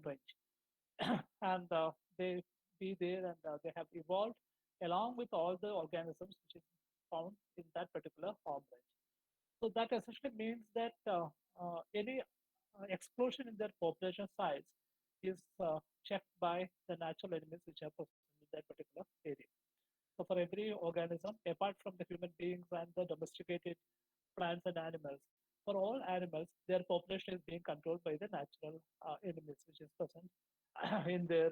range. And they be there, and they have evolved along with all the organisms which is found in that particular home range. So that essentially means that any explosion in their population size is checked by the natural enemies which are present in that particular area. So for every organism, apart from the human beings and the domesticated plants and animals, for all animals, their population is being controlled by the natural enemies which is present in their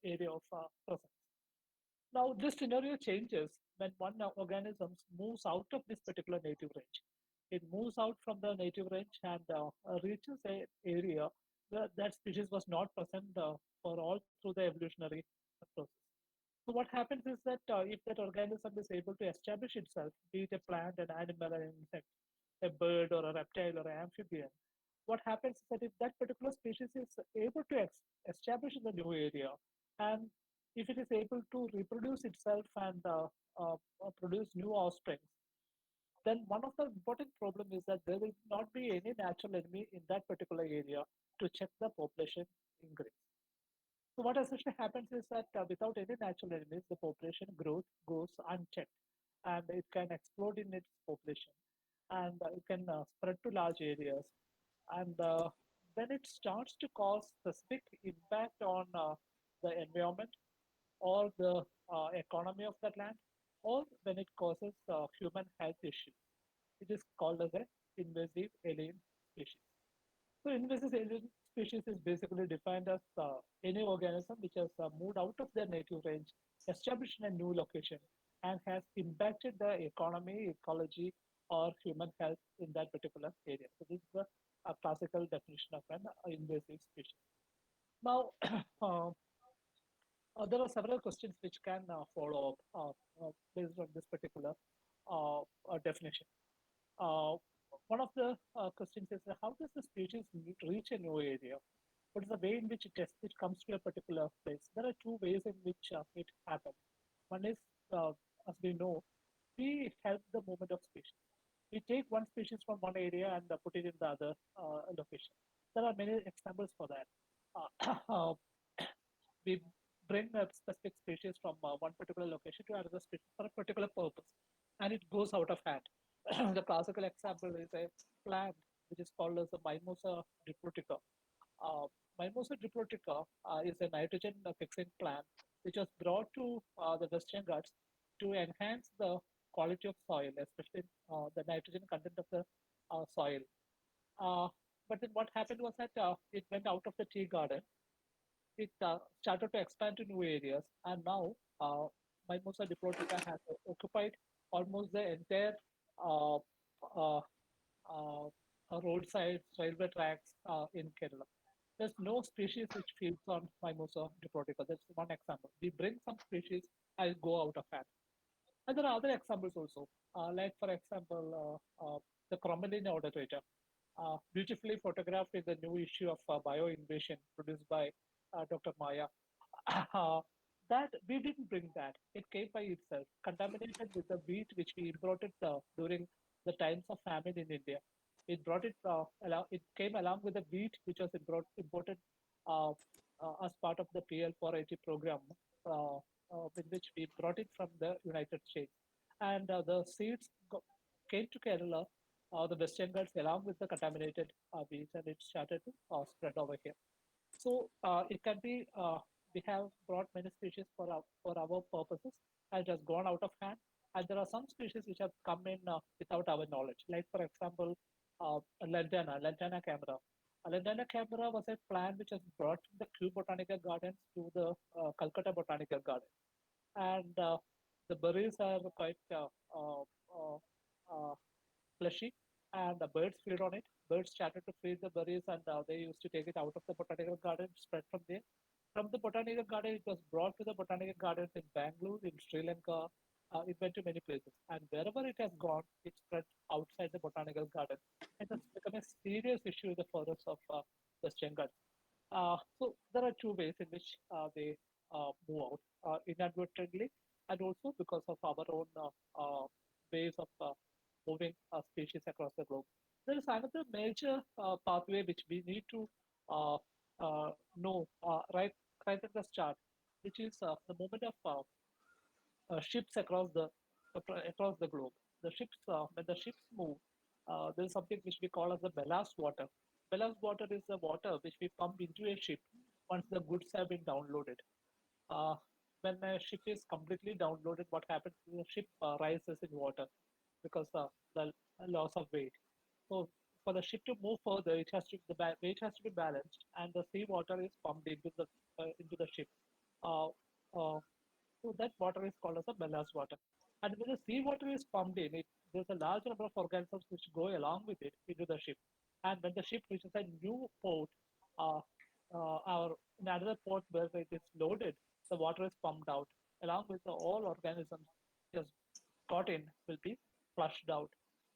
area of presence. Now, this scenario changes when one organism moves out of this particular native range. It moves out from the native range and reaches an area where that species was not present for all through the evolutionary process. So, what happens is that if that organism is able to establish itself, be it a plant, an animal, an insect, a bird, or a reptile, or an amphibian, what happens is that if that particular species is able to establish in the new area, and if it is able to reproduce itself and produce new offspring, then one of the important problem is that there will not be any natural enemy in that particular area to check the population increase. So what essentially happens is that without any natural enemies, the population growth goes unchecked, and it can explode in its population, and it can spread to large areas, and then it starts to cause specific impact on the environment or the economy of that land, or when it causes human health issues. It is called as a invasive alien species. So invasive alien species is basically defined as any organism which has moved out of their native range, established in a new location, and has impacted the economy, ecology, or human health in that particular area. So this is the classical definition of an invasive species. Now, uh, there are several questions which can follow up based on this particular definition. Uh, One of the questions is how does the species reach a new area? What is the way in which it comes to a particular place? There are two ways in which it happens. One is, as we know, we help the movement of species. We take one species from one area and put it in the other location. There are many examples for that. Uh, we bring a specific species from one particular location to another species for a particular purpose, and it goes out of hand. The classical example is a plant which is called as the Mimosa diplotica. Uh, Mimosa diplotica is a nitrogen fixing plant which was brought to the Western Ghats to enhance the quality of soil, especially the nitrogen content of the soil. Uh, but then what happened was that it went out of the tea garden. It started to expand to new areas, and now Mimosa diplotica has occupied almost the entire uh, uh, uh, roadsides, railway tracks in Kerala. There's no species which feeds on Mimosa diplotica. That's one example. We bring some species and go out of hand. And there are other examples also, like for example, the Chromalina odorata, beautifully photographed in the new issue of Bioinvasion produced by Dr. Maya. Uh, that we didn't bring that; it came by itself, contaminated with the wheat which we imported during the times of famine in India. It brought it. It came along with the wheat which was imported uh, as part of the PL480 program, uh, in which we brought it from the United States. And the seeds came to Kerala, the Western Ghats, along with the contaminated wheat, and it started to spread over here. So it can be we have brought many species for our purposes and it has gone out of hand. And there are some species which have come in without our knowledge. Like for example, Lantana camera. Lantana camera was a plant which was brought from the Kew Botanical Gardens to the Calcutta Botanical Garden, and the berries are quite uh, uh, fleshy, and the birds feed on it. Birds started to feed the berries, and they used to take it out of the botanical garden, spread from there. From the botanical garden, it was brought to the botanical gardens in Bangalore, in Sri Lanka. It went to many places, and wherever it has gone, it spread outside the botanical garden. It has become a serious issue in the forests of Western Ghats. So there are two ways in which they move out inadvertently, and also because of our own ways of moving species across the globe. There is another major pathway which we need to know right at the start, which is the movement of ships across the globe. The ships when the ships move, there is something which we call as the ballast water. Ballast water is the water which we pump into a ship once the goods have been downloaded. Uh, when a ship is completely downloaded, what happens is the ship rises in water because the loss of weight. So for the ship to move further, the weight has to be balanced, and the sea water is pumped into the ship. Uh, uh, so that water is called as a ballast water. And when the sea water is pumped in, there's a large number of organisms which go along with it into the ship. And when the ship reaches a new port, uh, or in another port where it is loaded, the water is pumped out along with all organisms just got in will be flushed out,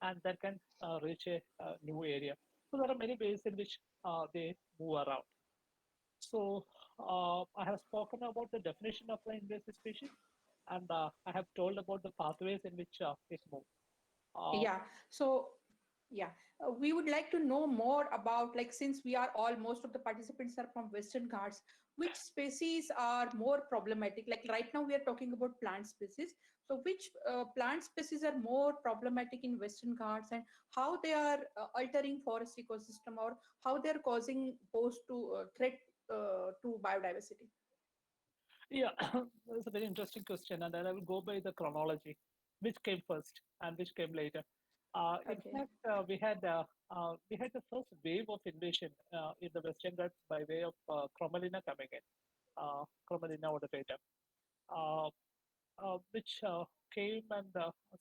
and that can reach a new area. So there are many ways in which they move around. So I have spoken about the definition of the invasive species, and I have told about the pathways in which it moves. Uh, Yeah. So, yeah, we would like to know more about, like, since we are all, most of the participants are from Western Ghats, which species are more problematic? Like right now, we are talking about plant species. So, which plant species are more problematic in Western Ghats, and how they are altering forest ecosystem, or how they are causing pose to threat to biodiversity? yeah, that's a very interesting question, and then I will go by the chronology, which came first and which came later. In Okay. fact, we had the first wave of invasion in the Western Ghats by way of Chromalina coming in, Chromalina odorata. Uh, which came and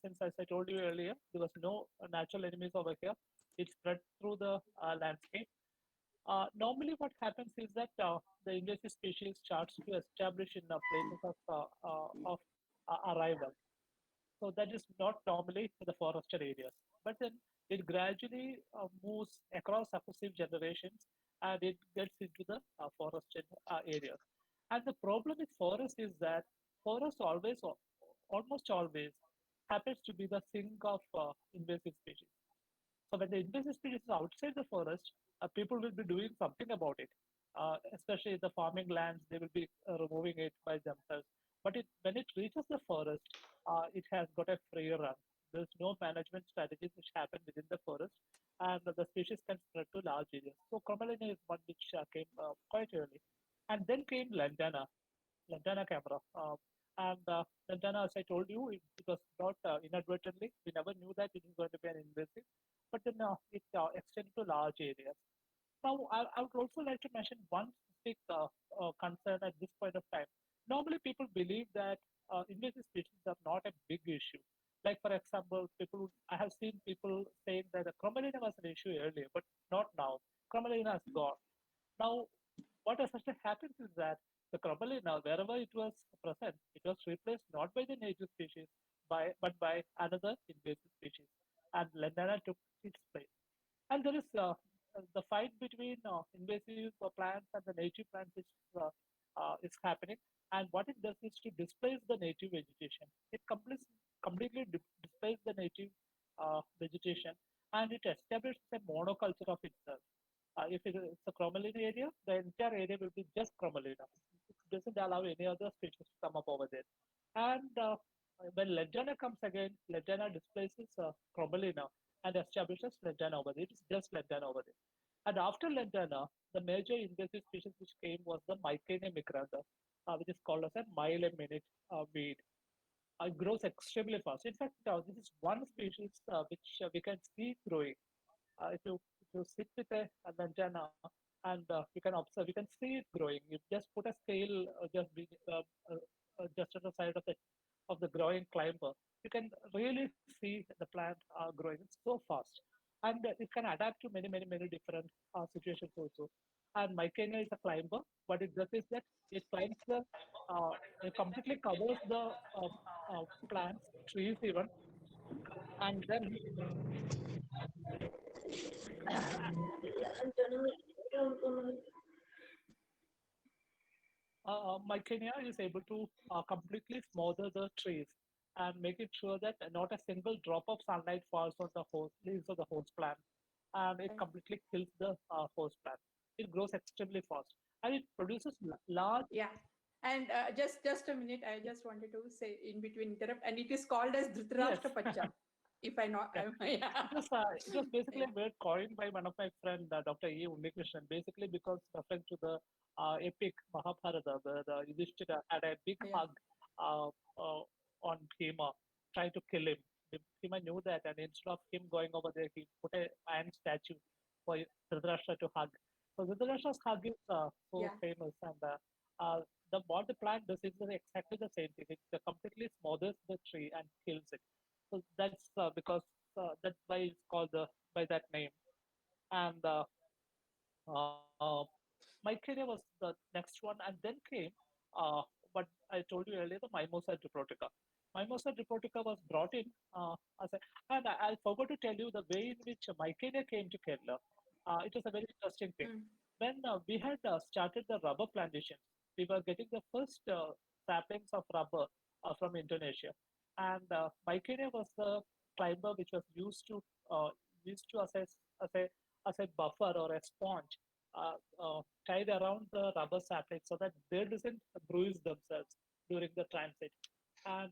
since as I told you earlier, there was no natural enemies over here. It spread through the landscape. Normally, what happens is that the invasive species starts to establish in places of arrival. So that is not normally in the forested areas, but then it gradually moves across successive generations and it gets into the forested areas. And the problem with forest is that forest almost always happens to be the sink of invasive species. So when the invasive species is outside the forest, people will be doing something about it. Especially the farming lands, they will be removing it by themselves. But when it reaches the forest, it has got a free run. There's no management strategies which happen within the forest, and the species can spread to large areas. So Chromalina is one which came quite early, and then came Lantana camera. And Lantana, as I told you, it was not inadvertently. We never knew that it is going to be an invasive, but then it extended to large areas. Now, I would also like to mention one specific concern at this point of time. Normally, people believe that invasive species are not a big issue. Like, for example, I have seen people saying that the Chromalina was an issue earlier, but not now. Chromalina has gone. Now, what essentially happens is that the Chromalina, wherever it was present, it was replaced not by the native species, but by another invasive species. And Lantana took its place. And there is the fight between invasive plants and the native plants is happening. And what it does is to displace the native vegetation. It completely displaces the native vegetation and it establishes a monoculture of itself. If it's a Chromalina area, the entire area will be just Chromalina. It doesn't allow any other species to come up over there. And when Lantana comes again, Lantana displaces Chromalina and establishes Lantana over there. It is just Lantana over there. And after Lantana, the major invasive species which came was the Mycenia migranta, which is called as a mile a minute weed. It grows extremely fast. In fact, this is one species which we can see growing. If you sit with a lantana and you can observe, you can see it growing. You just put a scale just on the side of the growing climber. You can really see the plant growing. It's so fast, and it can adapt to many different situations also. And Mycenia is a climber. What it does is that it climbs uh, it completely covers the plants, trees even, and then Mycenia is able to completely smother the trees and make it sure that not a single drop of sunlight falls on the host leaves of the host plant, and it Right. completely kills the host plant. it grows extremely fast and it produces large. Yeah. And just a minute, I just wanted to say in between interrupt, and it is called as Yes. Dhritarashtra Pacha. If I not, Yeah. yeah. It was basically Yeah. a word coined by one of my friend, Dr. E. Unnikrishnan, basically because referring to the epic Mahabharata, where Yudhishthira had a big Yeah. hug uh, on Bhima, trying to kill him. Bhima knew that, and instead of him going over there, he put a iron statue for Dhritarashtra to hug. So Dhritarashtra's hug is so Yeah. famous, and what the plant does is exactly the same thing. It completely smothers the tree and kills it. So that's because that's why it's called by that name. And uh, Mycaria was the next one, and then came uh, what I told you earlier, the Mimosa diprotica. Mimosa diprotica was brought in as a, and I forgot to tell you the way in which Mycaria came to Kerala. It was a very interesting thing. Mm. When we had started the rubber plantations, we were getting the first saplings of rubber from Indonesia, and Mycaria was the climber which was uh, used to as a as a buffer or a sponge uh, tied around the rubber sapling so that they doesn't bruise themselves during the transit. And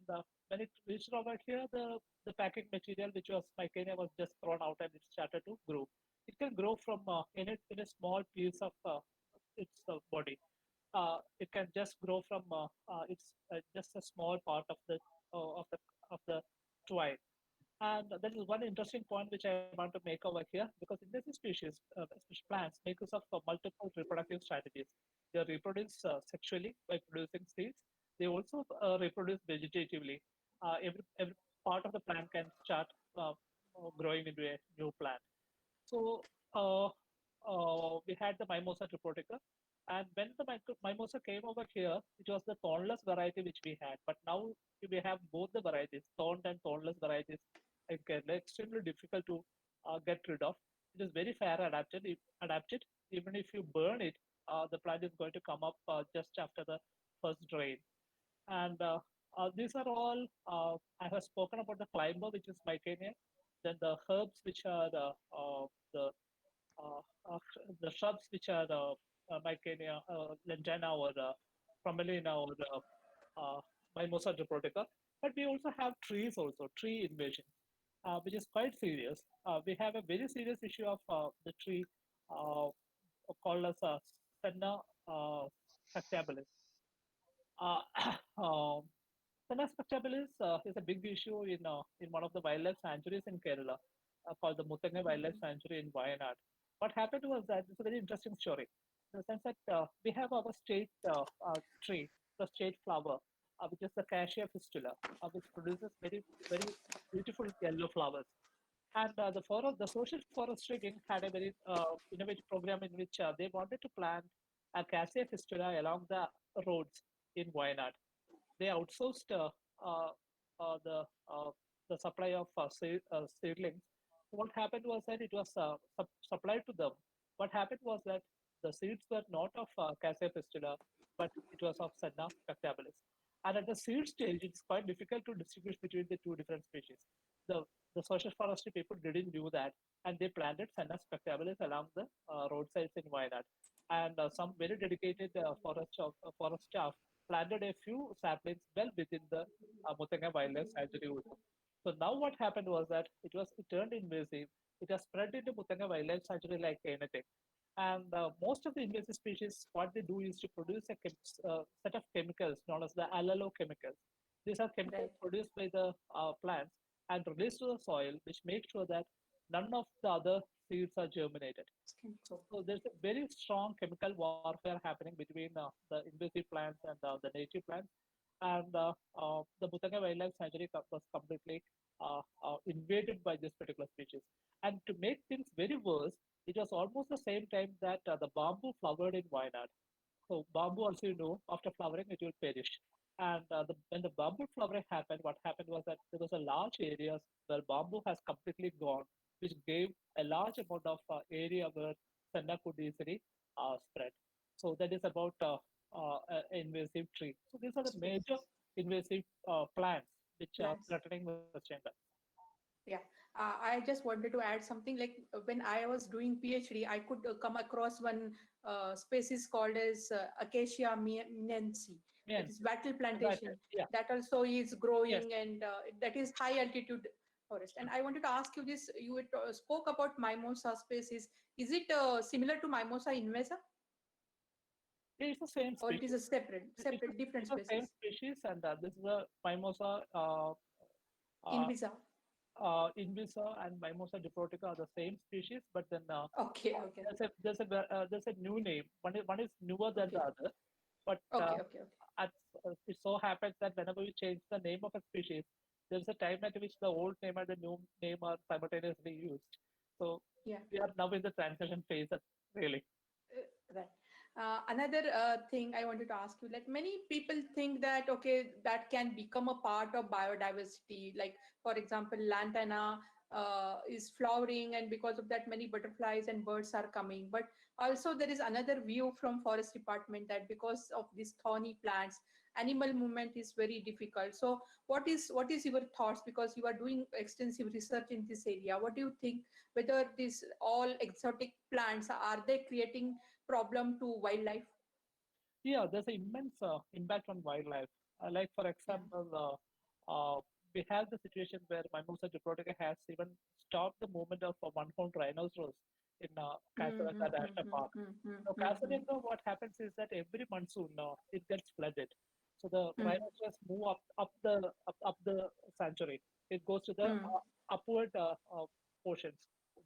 when it reached over here, the packing material, which was Mycenia, was just thrown out and it started to grow. It can grow from in a small piece of its body. It can just grow from it's just a small part of the of the of the twine. And that is one interesting point which I want to make over here because invasive species, especially plants, make use of multiple reproductive strategies. They reproduce sexually by producing seeds. They also reproduce vegetatively. Every part of the plant can start growing into a new plant. So uh, we had the Mimosa triprotica, and when the Mimosa came over here, it was the thornless variety which we had. But now we have both the varieties, thorned and thornless varieties. Again, they're extremely difficult to get rid of. It is very fire adapted. Adapted, even if you burn it, the plant is going to come up just after the first drain. And these are all, I have spoken about the climber, which is Mycenia, then the herbs, which are the, uh, uh, the shrubs, which are Mycenia, lantana, or Promelina, or Mimosa japonica. But we also have trees also, tree invasion, which is quite serious. We have a very serious issue of the tree uh, called as Senna spectabilis. Uh, um, Senna spectabilis is a big issue in one of the wildlife sanctuaries in Kerala, called the Muthanga Wildlife Mm. Sanctuary in Wayanad. What happened was that it's a very interesting story. In the sense that we have our state tree, the state flower, which is the Cassia fistula, which produces very beautiful yellow flowers. And the social forestry wing had a very innovative program in which they wanted to plant a cassia fistula along the roads in Wayanad. They outsourced uh, uh, the uh, the supply of seedlings. What happened was that it was supplied to them. What happened was that the seeds were not of Cassia fistula, but it was of Senna spectabilis. And at the seed stage, it's quite difficult to distinguish between the two different species. The the social forestry people didn't do that, and they planted Senna spectabilis along the roadsides in Wayanad. And some very dedicated forest staff planted a few saplings well within the Muthanga Wildlife Sanctuary also. So now what happened was that it turned invasive. It has spread into Muthanga Wildlife Sanctuary like anything. And most of the invasive species, what they do is to produce a set of chemicals known as the allalochemicals. These are chemicals Right. produced by the plants and released to the soil, which make sure that none of the other seeds are germinated. Skin. So there's a very strong chemical warfare happening between the invasive plants and the native plants. And the Butanga Wildlife Sanctuary was completely invaded by this particular species. And to make things very worse, it was almost the same time that the bamboo flowered in Wayanad. So bamboo also, after flowering, it will perish. And when the bamboo flowering happened, what happened was that there was a large areas where bamboo has completely gone, which gave a large amount of area where senna could easily spread. So that is about invasive tree. So these are the major Species. invasive plants which are Plants. threatening West Bengal. Yeah. I just wanted to add something like when I was doing PhD, I could come across one species called as Acacia minense, that Yes, is wattle right. plantation, Yeah. that also is Yes. growing and that is high altitude forest. And I wanted to ask you this, you spoke about mimosa species. Is it similar to Mimosa invasa It's the same or it is species. a separate different It's the same species? species, and this is a Mimosa uh, Invisa. invisa and Mimosa diprotica are the same species, but then Okay, okay, there's a new name. One is newer than the okay, other, but okay, okay, okay. at, it so happens that whenever we change the name of a species, there's a time at which the old name and the new name are simultaneously used. So Yeah. we are now in the transition phase, really. Right. Another thing I wanted to ask you, like many people think that, okay, that can become a part of biodiversity. Like, for example, lantana is flowering, and because of that, many butterflies and birds are coming. But also, there is another view from forest department that because of these thorny plants, animal movement is very difficult. So, what is your thoughts? Because you are doing extensive research in this area. What do you think? Whether these all exotic plants are they creating problem to wildlife? Yeah, there's an immense impact on wildlife. Like, for Yeah. example, we have the situation where Mimosa diprotica has even stopped the movement of one-horned rhinoceros in Kasaragod National Park. Now, Kasaragod, what happens is that every monsoon it gets flooded. So the rhinoceros move up the sanctuary. It goes to the upward portions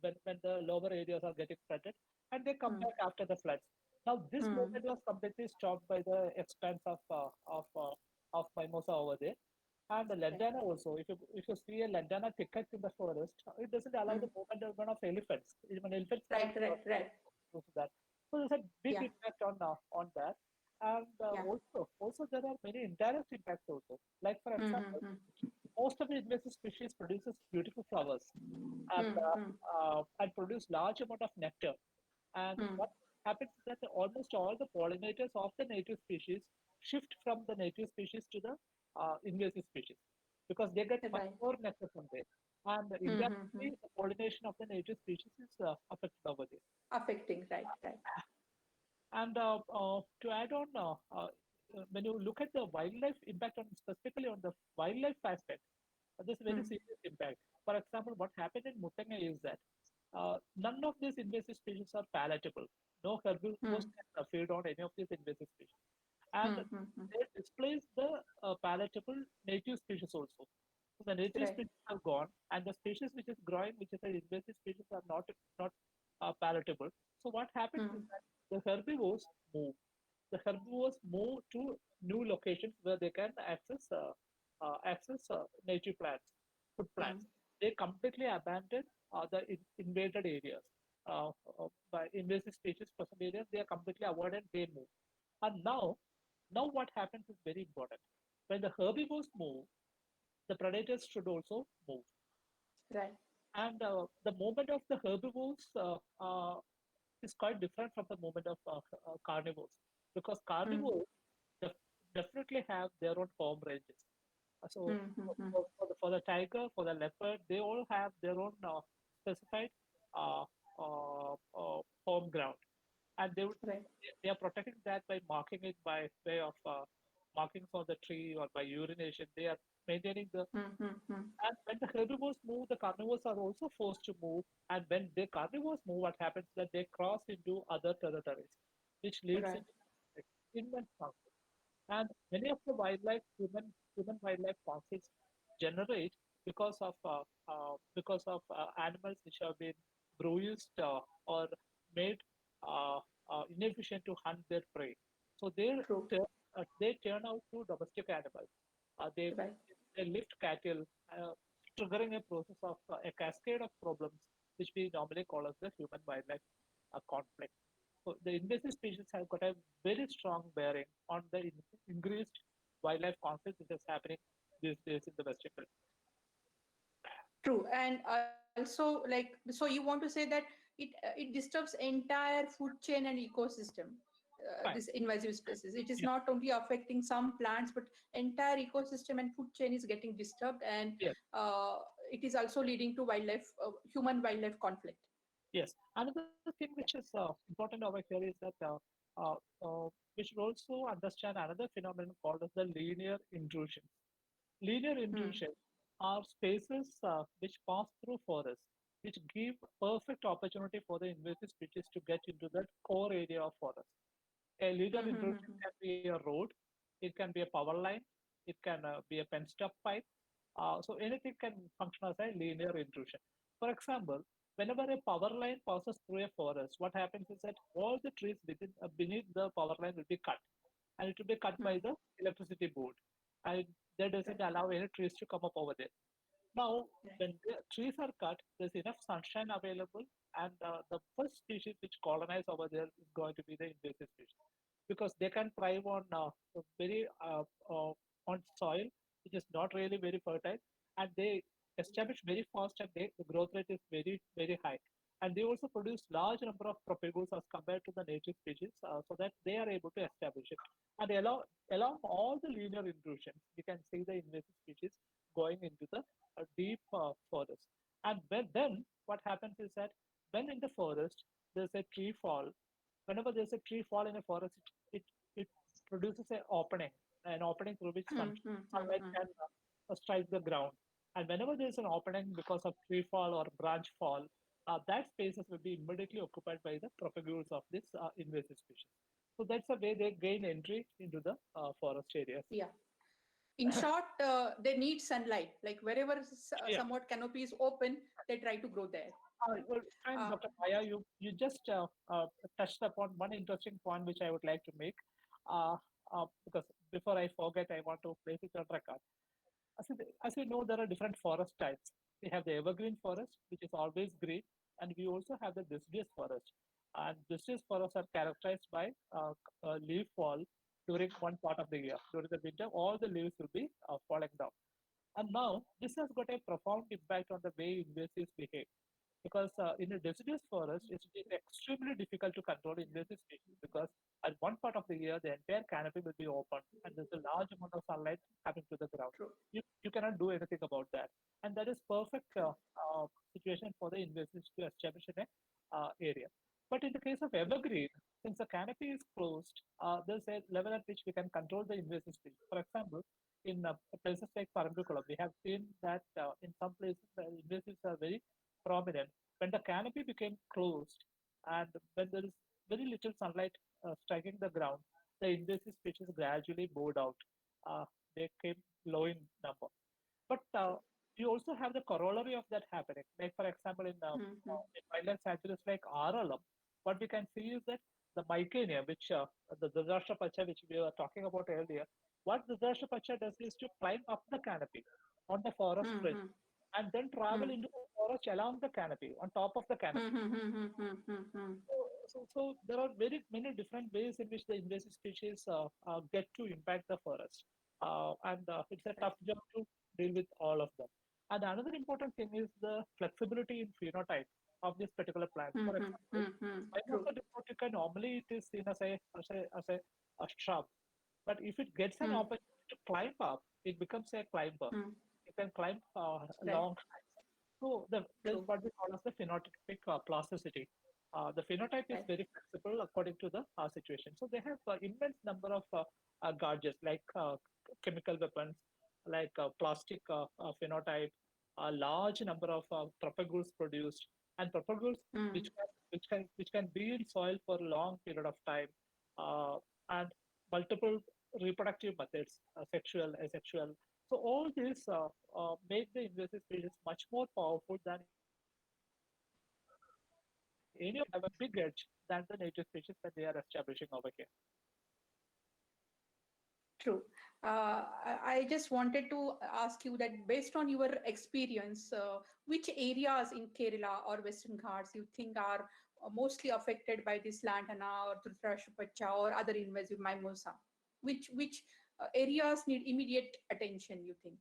when the lower areas are getting flooded, and they come back after the floods. Now, this movement was completely stopped by the expanse of Mimosa over there. And the Right. lantana also, if you see a lantana thicket in the forest, it doesn't allow the movement even of elephants. Even elephants cannot Right. go to that. So there's a big Yeah. impact on that. And Yeah. also there are many indirect impacts also. Like, for example, Mm-hmm. most of the invasive species produces beautiful flowers Mm-hmm. and produce large amount of nectar. And Mm-hmm. what happens is that almost all the pollinators of the native species shift from the native species to the invasive species because they get much Right. more nectar from there. And Mm-hmm. indirectly, the pollination of the native species is affected over there. Affecting. Right. And to add on, when you look at the wildlife impact on specifically on the wildlife aspect, there's a very Mm. serious impact. For example, what happened in Muttanga is that none of these invasive species are palatable. No herbivores Mm. can feed on any of these invasive species. And Mm-hmm. they displace the palatable native species also. So the native Right. species have gone, and the species which is growing, which is an invasive species, are not palatable. So what happens is Mm. that the herbivores move. The herbivores move to new locations where they can access native plants, food Mm. plants. They completely abandon the invaded areas. By invasive species present areas, they are completely avoided. They move. And now what happens is very important. When the herbivores move, the predators should also move. Right. And the movement of the herbivores is quite different from the movement of carnivores because Mm. carnivores def- definitely have their own home ranges. So Mm-hmm. for the tiger, for the leopard, they all have their own specified uh, home ground, and Right. they are protecting that by marking it by way of markings on the tree or by urination. They are maintaining the Mm-hmm. and when the herbivores move, the carnivores are also forced to move. And when the carnivores move, what happens is that they cross into other territories, which leads Right. into immense conflict. And many of the human wildlife conflicts generate because of animals which have been bruised or made uh, inefficient to hunt their prey. So True. they turn out to domestic animals. They Right. they lift cattle, uh, triggering a process of a cascade of problems, which we normally call as the human wildlife conflict. So the invasive species have got a very strong bearing on the increased wildlife conflict that is happening these days in the Western world. True. And also, like, so you want to say that it disturbs entire food chain and ecosystem. This Fine. invasive species. It is Yeah. not only affecting some plants, but entire ecosystem and food chain is getting disturbed, and Yes. uh, it is also leading to wildlife, human wildlife conflict. Yes. Another thing which is important over here is that uh, uh, we should also understand another phenomenon called as the linear intrusion. Linear Hmm. intrusion are spaces which pass through forests, which give perfect opportunity for the invasive species to get into that core area of forest. A linear Hmm. Hmm. intrusion can be a road, it can be a power line, it can be a penstock pipe. So anything can function as a linear intrusion. For example, whenever a power line passes through a forest, what happens is that all the trees beneath the power line will be cut, and it will be cut by Hmm. the electricity board, and that doesn't Right. allow any trees to come up over there. Now, Right. when the trees are cut, there's enough sunshine available, and the first species which colonize over there is going to be the invasive species because they can thrive on very on soil which is not really very fertile, and they establish very fast, and the growth rate is very high. And they also produce large number of propagules as compared to the native species, so that they are able to establish it. And along all the linear intrusions, you can see the invasive species going into the deep forest. And then what happens is that when in the forest there's a tree fall, whenever there's a tree fall in a forest, it produces an opening through which Hmm. Hmm. Hmm. sunlight Hmm. can strike the ground. And whenever there's an opening because of tree fall or branch fall, that spaces will be immediately occupied by the propagules of this invasive species. So that's the way they gain entry into the forest areas. Yeah. In short, they need sunlight. Like wherever Yeah. somewhat canopy is open, they try to grow there. Well, fine, Uh, Dr. Maya, you just touched upon one interesting point which I would like to make. Because before I forget, I want to place it on record. As we know, there are different forest types. We have the evergreen forest, which is always green, and we also have the deciduous forest. And deciduous forests are characterized by leaf fall during one part of the year. During the winter, all the leaves will be falling down. And now, this has got a profound impact on the way invasives behave because in a deciduous forest, it's extremely difficult to control invasive species because at one part of the year, the entire canopy will be open and there's a large amount of sunlight coming to the ground. true. You cannot do anything about that. And that is perfect True. situation for the invasives to establish in a area. But in the case of evergreen, since the canopy is closed, there's a level at which we can control the invasive species. For example, in places like Parambukulam, we have seen that in some places the invasives are very prominent. When the canopy became closed and when there is very little sunlight striking the ground, the invasive species gradually bowed out. Uh, they came low in number. But True. you also have the corollary of that happening. Like, for example, Hmm. Hmm. in wildlife sanctuaries like Aralam, what we can see is that the Mycania, which the Dazashtrapacha, which we were talking about earlier, what the Dazashtrapacha does is to climb up the canopy on the forest Hmm. ridge Hmm. and then travel Hmm. into the forest along the canopy, on top of the Hmm. canopy. Hmm. Hmm. Hmm. Hmm. Hmm. Hmm. So there are very many different ways in which the invasive species get to impact the forest. And it's a Right. tough job to deal with all of them. And another important thing is the flexibility in phenotype of this particular plant. Hmm. For Hmm. example, Hmm. Hmm. True. Mimosa despotica normally it is seen as a shrub, but if it gets an Hmm. opportunity to climb up, it becomes a climber. Hmm. It can climb Right. long. So there's True. what we call as the phenotypic plasticity. The phenotype is Right. very flexible according to the situation. So they have immense number of gadgets like chemical weapons, like plastic phenotype, a large number of propagules produced, and propagules Hmm. which can be in soil for a long period of time, uh, and multiple reproductive methods, sexual, asexual. So all these make the invasive species much more powerful than any of the native species when they are establishing over here. True. I just wanted to ask you that based on your experience, which areas in Kerala or Western Ghats you think are mostly affected by this lantana or Dhritarashtrapacha or other invasive mimosa? Which areas need immediate attention, you think?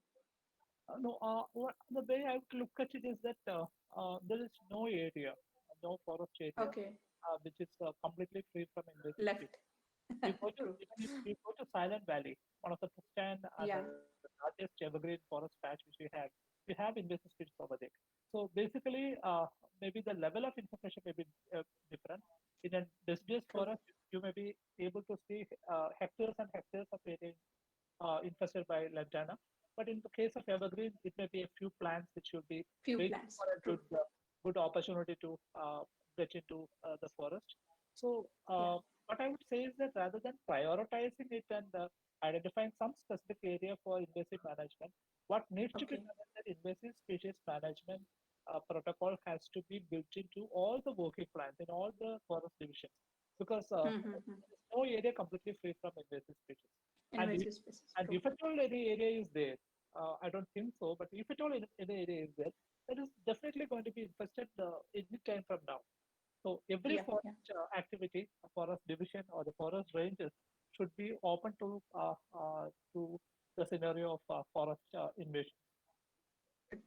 No, the way I would look at it is that there is no area, no forest area, Okay, which is completely free from invasive left. species. You go to True. even if you go to Silent Valley, one of the first and Yeah. the largest evergreen forest patch which we have. we have invasive species over there. So basically, maybe the level of information may be different. In a deciduous True. forest, you may be able to see hectares and hectares of area infested by lantana. But in the case of evergreen, it may be a few plants which should be Few waiting plants. for a True. good opportunity to get into the forest. So Yeah. what I would say is that rather than prioritizing it and identifying some specific area for invasive management, what needs to be Okay. done is that invasive species management protocol has to be built into all the working plans in all the forest divisions because Mm-hmm. there is no area completely free from invasive species. And Invasive species. and True. if at all any area is there, I don't think so, but if at all any area is there, that is definitely going to be infested any time from now. So every Yeah. forest Yeah. activity, a forest division or the forest ranges should be open to the scenario of forest invasion.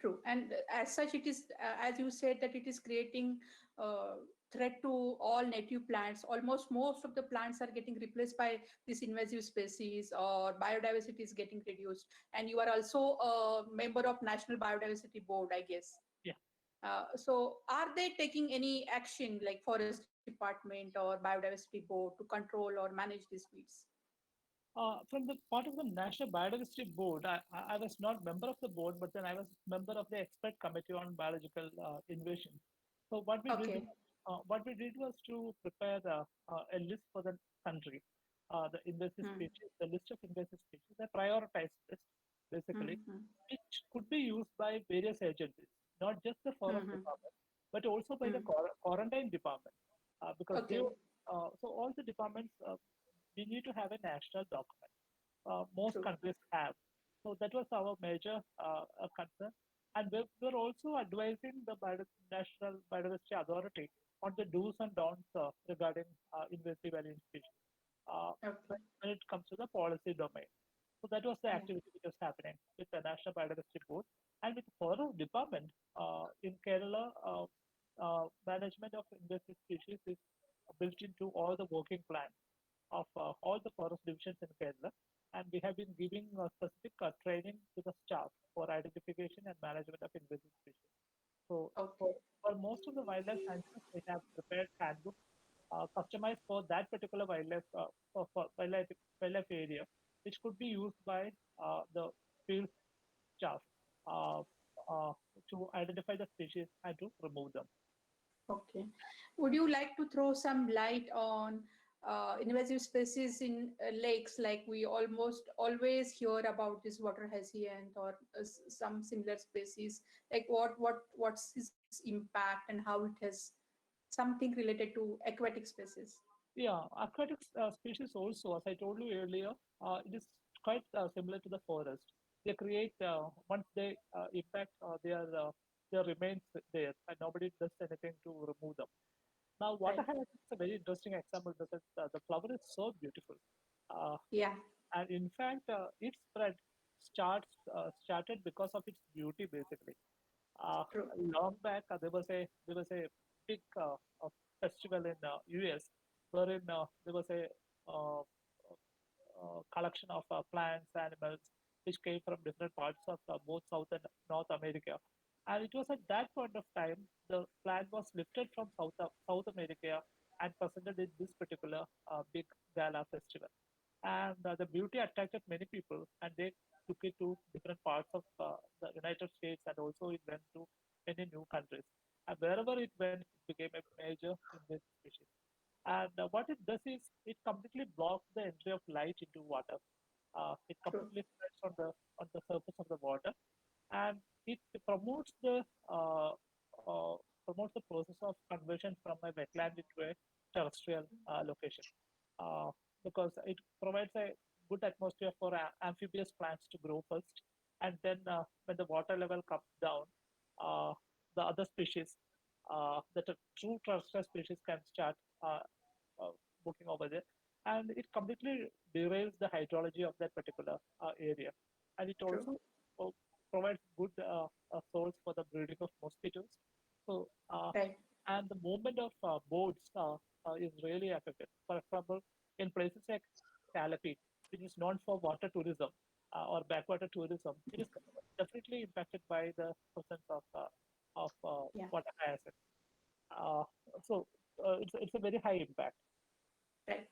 True. And as such, it is, as you said, that it is creating uh, threat to all native plants. Almost most of the plants are getting replaced by this invasive species, or biodiversity is getting reduced. And you are also a member of National Biodiversity Board, I guess. Yeah. So are they taking any action like Forest Department or Biodiversity Board to control or manage these weeds? From the part of the National Biodiversity Board, I was not member of the board, but then I was member of the expert committee on biological invasion. So Okay. what we did was to prepare a list for the country, the invasive Hmm. species, the list of invasive species, a prioritized list, basically, Hmm. which could be used by various agencies, not just the Hmm. forest Hmm. department, but also by the Hmm. quarantine department, because Okay. so all the departments we need to have a national document. Most True. countries have. So that was our major concern. And we're also advising the National Biodiversity Authority on the do's and don'ts regarding invasive alien species Okay. when it comes to the policy domain. So that was the Yeah. activity which was happening with the National Biodiversity Board and with the Forest Department in Kerala. Management of invasive species is built into all the working plans of all the forest divisions in Kerala, and we have been giving specific training to the staff for identification and management of invasive species. So Okay. for most of the wildlife sciences, we have prepared handbooks customized for that particular for wildlife area, which could be used by the field staff uh, uh, to identify the species and to remove them. Okay. Would you like to throw some light on invasive species in lakes? Like we almost always hear about this water hyacinth or some similar species. Like what's its impact and how it has something related to aquatic species? Yeah, aquatic species also, as I told you earlier, it is quite similar to the forest. They create once they impact their remains there, and nobody does anything to remove them. Now, water Right. hyacinth is a very interesting example because the flower is so beautiful, uh, Yeah. and in fact, its spread started because of its beauty, basically. True. Long back, there was a big festival in US wherein there was a uh, collection of plants, animals, which came from different parts of both South and North America. And it was at that point of time the flag was lifted from South America and presented in this particular big gala festival. And the beauty attracted many people, and they took it to different parts of the United States, and also it went to many new countries. And wherever it went, it became a major invasive species. And what it does is it completely blocks the entry of light into water. It True. completely spreads on the surface of the water, and it promotes uh, the process of conversion from a wetland into a terrestrial location, uh, because it provides a good atmosphere for amphibious plants to grow first, and then when the water level comes down, uh, the other species, that a true terrestrial species can start uh, uh, working over there, and it completely derails the hydrology of that particular area, and it True. also uh, provides good source for the breeding of mosquitoes. So, Right. and the movement of boats is really affected. For example, in places like Calapi, which is known for water tourism or backwater tourism, it is definitely impacted by the presence of Yeah, water hyacinth. Uh, so it's a very high impact. right.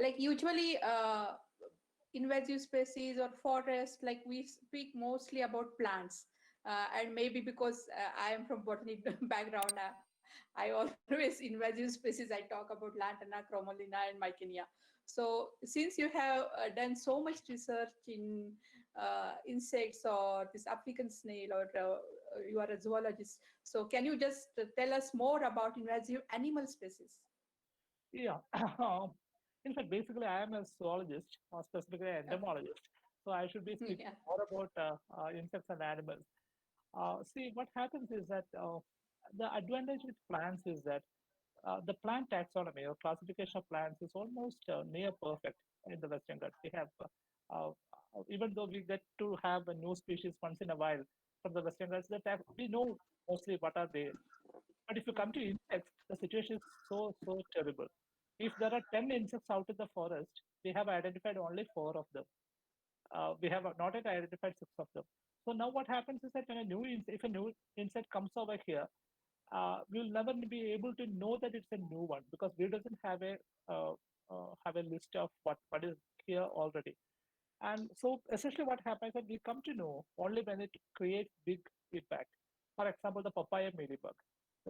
Like usually invasive species or forest, like we speak mostly about plants. And maybe because I am from botanic background, I always invasive species, I talk about Lantana, Cromolina, and Mycenia. So since you have done so much research in insects or this African snail, or you are a zoologist, so can you just tell us more about invasive animal species? Yeah. In fact, basically, I am a zoologist, or specifically an Okay. entomologist. So I should be speaking Yeah. more about insects and animals. See, what happens is that the advantage with plants is that the plant taxonomy or classification of plants is almost near perfect in the Western Ghats. We have, even though we get to have a new species once in a while from the Western Ghats, we know mostly what are they. But if you come to insects, the situation is so terrible. If there are 10 insects out in the forest, we have identified only four of them. We have not yet identified six of them. So now what happens is that when if a new insect comes over here, we'll never be able to know that it's a new one because we doesn't have a list of what is here already. And so essentially what happens is that we come to know only when it creates big impact. For example, the papaya mealybug.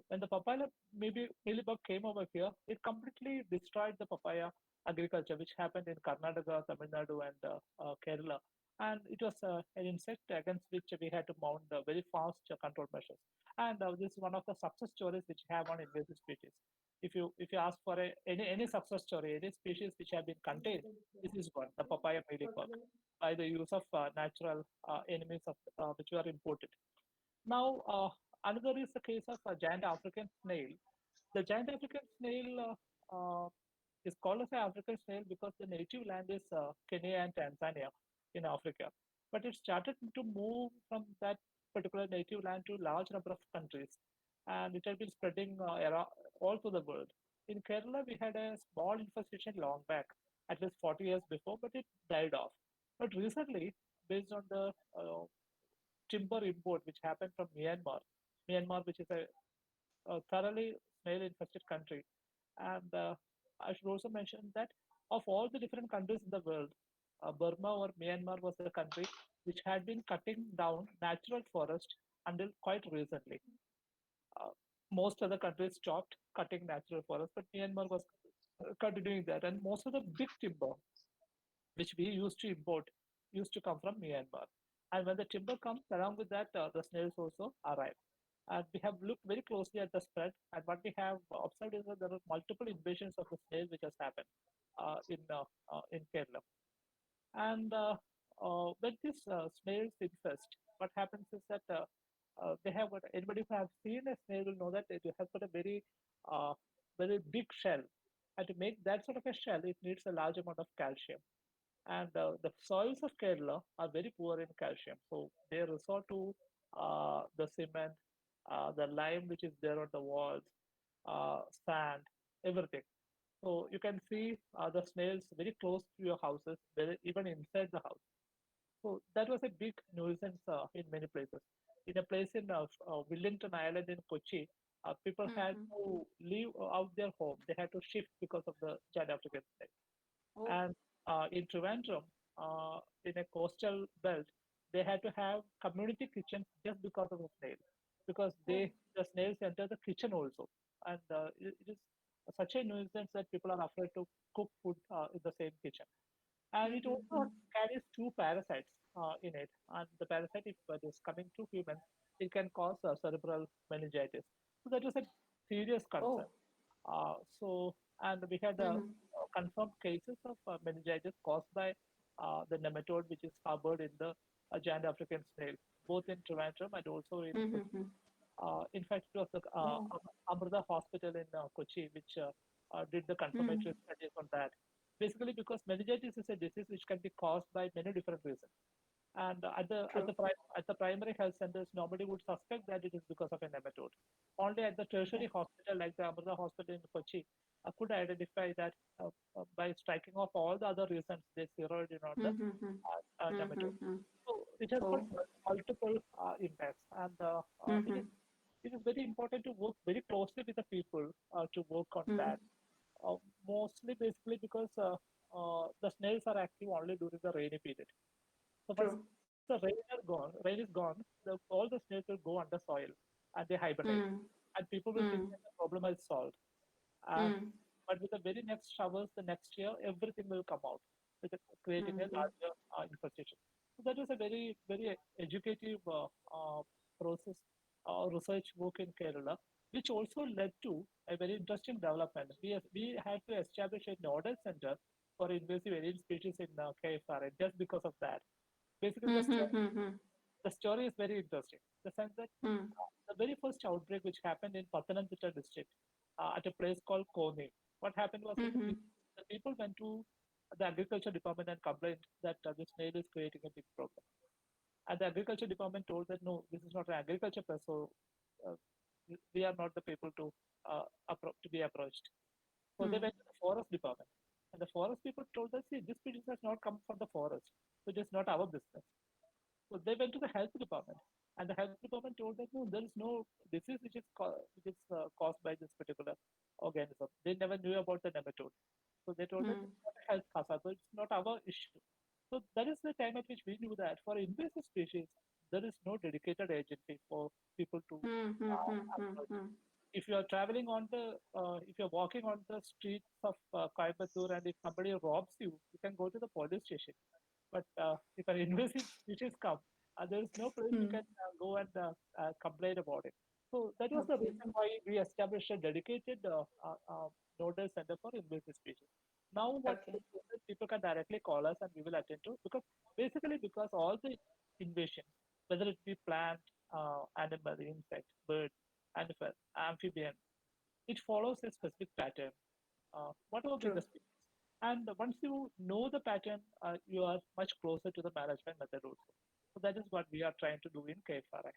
When the papaya maybe mealybug came over here, it completely destroyed the papaya agriculture, which happened in Karnataka, Tamil Nadu, and Kerala. And it was an insect against which we had to mount very fast control measures. And this is one of the success stories which have on invasive species. If you ask for any success story, any species which have been contained, this is one, the papaya mealybug, by the use of natural enemies which were imported. Now, another is the case of a giant African snail. The giant African snail is called as an African snail because the native land is Kenya and Tanzania in Africa. But it started to move from that particular native land to large number of countries, and it has been spreading all through the world. In Kerala, we had a small infestation long back, at least 40 years before, but it died off. But recently, based on the timber import which happened from Myanmar, which is a thoroughly snail-infested country. And I should also mention that of all the different countries in the world, Burma or Myanmar was the country which had been cutting down natural forest until quite recently. Uh, most other countries stopped cutting natural forest, but Myanmar was continuing that. And most of the big timber which we used to import used to come from Myanmar. And when the timber comes, along with that, the snails also arrive. And we have looked very closely at the spread, and what we have observed is that there are multiple invasions of the snail which has happened in Kerala. And when these snails infest, what happens is that they have got anybody who has seen a snail will know that it has got a uh, very big shell, and to make that sort of a shell, it needs a large amount of calcium. And the soils of Kerala are very poor in calcium, so they resort to the cement, the lime which is there on the walls, sand, everything. So you can see the snails very close to your houses, even inside the house. So that was a big nuisance in many places. In a place in Wellington Island in Kochi, people had Hmm. to leave out their home. They had to shift because of the giant African snake. Oh. And in Trivandrum, in a coastal belt, they had to have community kitchens just because of the snail, because Oh. the snails enter the kitchen also, and it is such a nuisance that people are afraid to cook food in the same kitchen. And it also Mm-hmm. carries two parasites in it, and the parasite, if it is coming to humans, it can cause cerebral meningitis. So that was a serious concern. Oh. So, and we had Mm-hmm. confirmed cases of meningitis caused by the nematode which is harbored in the giant African snail, both in Trivandrum and also in Kochi. Mm-hmm. In fact, it was the Oh. Amrita Hospital in Kochi which did the Mm-hmm. confirmatory studies on that. Basically, because meningitis is a disease which can be caused by many different reasons. And True. at the primary health centers, nobody would suspect that it is because of a nematode. Only at the Yeah. tertiary hospital, like the Amrita Hospital in Kochi, could identify that by striking off all the other reasons they zeroed in on the Mm-hmm. nematode. Mm-hmm. So It has got Oh. multiple impacts, and Mm-hmm. it is very important to work very closely with the people to work on that. Mm. Uh, Mostly, basically, because the snails are active only during the rainy period. So once True. rain is gone, all the snails will go under soil and they hibernate, Mm. and people will think Mm. that the problem is solved. And Mm. but with the very next showers, the next year, everything will come out, with creating a Mm-hmm. larger infestation. So that was a very educative process, research work in Kerala, which also led to a very interesting development. We had to establish a nodal center for invasive alien species in KFRA just because of that. Basically, Mm-hmm. the story is very interesting. The sense that Mm. the very first outbreak which happened in Pathanamthitta district at a place called Kone, what happened was that Mm-hmm. the people went to the agriculture department and complained that this snail is creating a big problem. And the agriculture department told that no, this is not an agriculture pest, so uh, we are not the people to be approached. So they Mm. went to the forest department, and the forest people told us, see, this species has not come from the forest, so it is not our business. So they went to the health department, and the health department told that no, there is no disease which is caused by this particular organism. They never knew about the nematode, so they told that Mm. it's not a health hazard, so it's not our issue. So that is the time at which we knew that for invasive species, there is no dedicated agency for people to approach. Mm. If you are traveling on if you're walking on the streets of Coimbatore and if somebody robs you, you can go to the police station. But if an invasive species come, there is no place you Mm. can go and complain about it. So that was the Okay. reason why we established a dedicated nodal center for invasive species. Now what Okay. people can directly call us and we will attend to, because basically because all the invasion, whether it be plant, animal, insect, bird, amphibian, it follows a specific pattern, whatever be the True. species. And once you know the pattern, you are much closer to the management method also. So that is what we are trying to do in KFRI.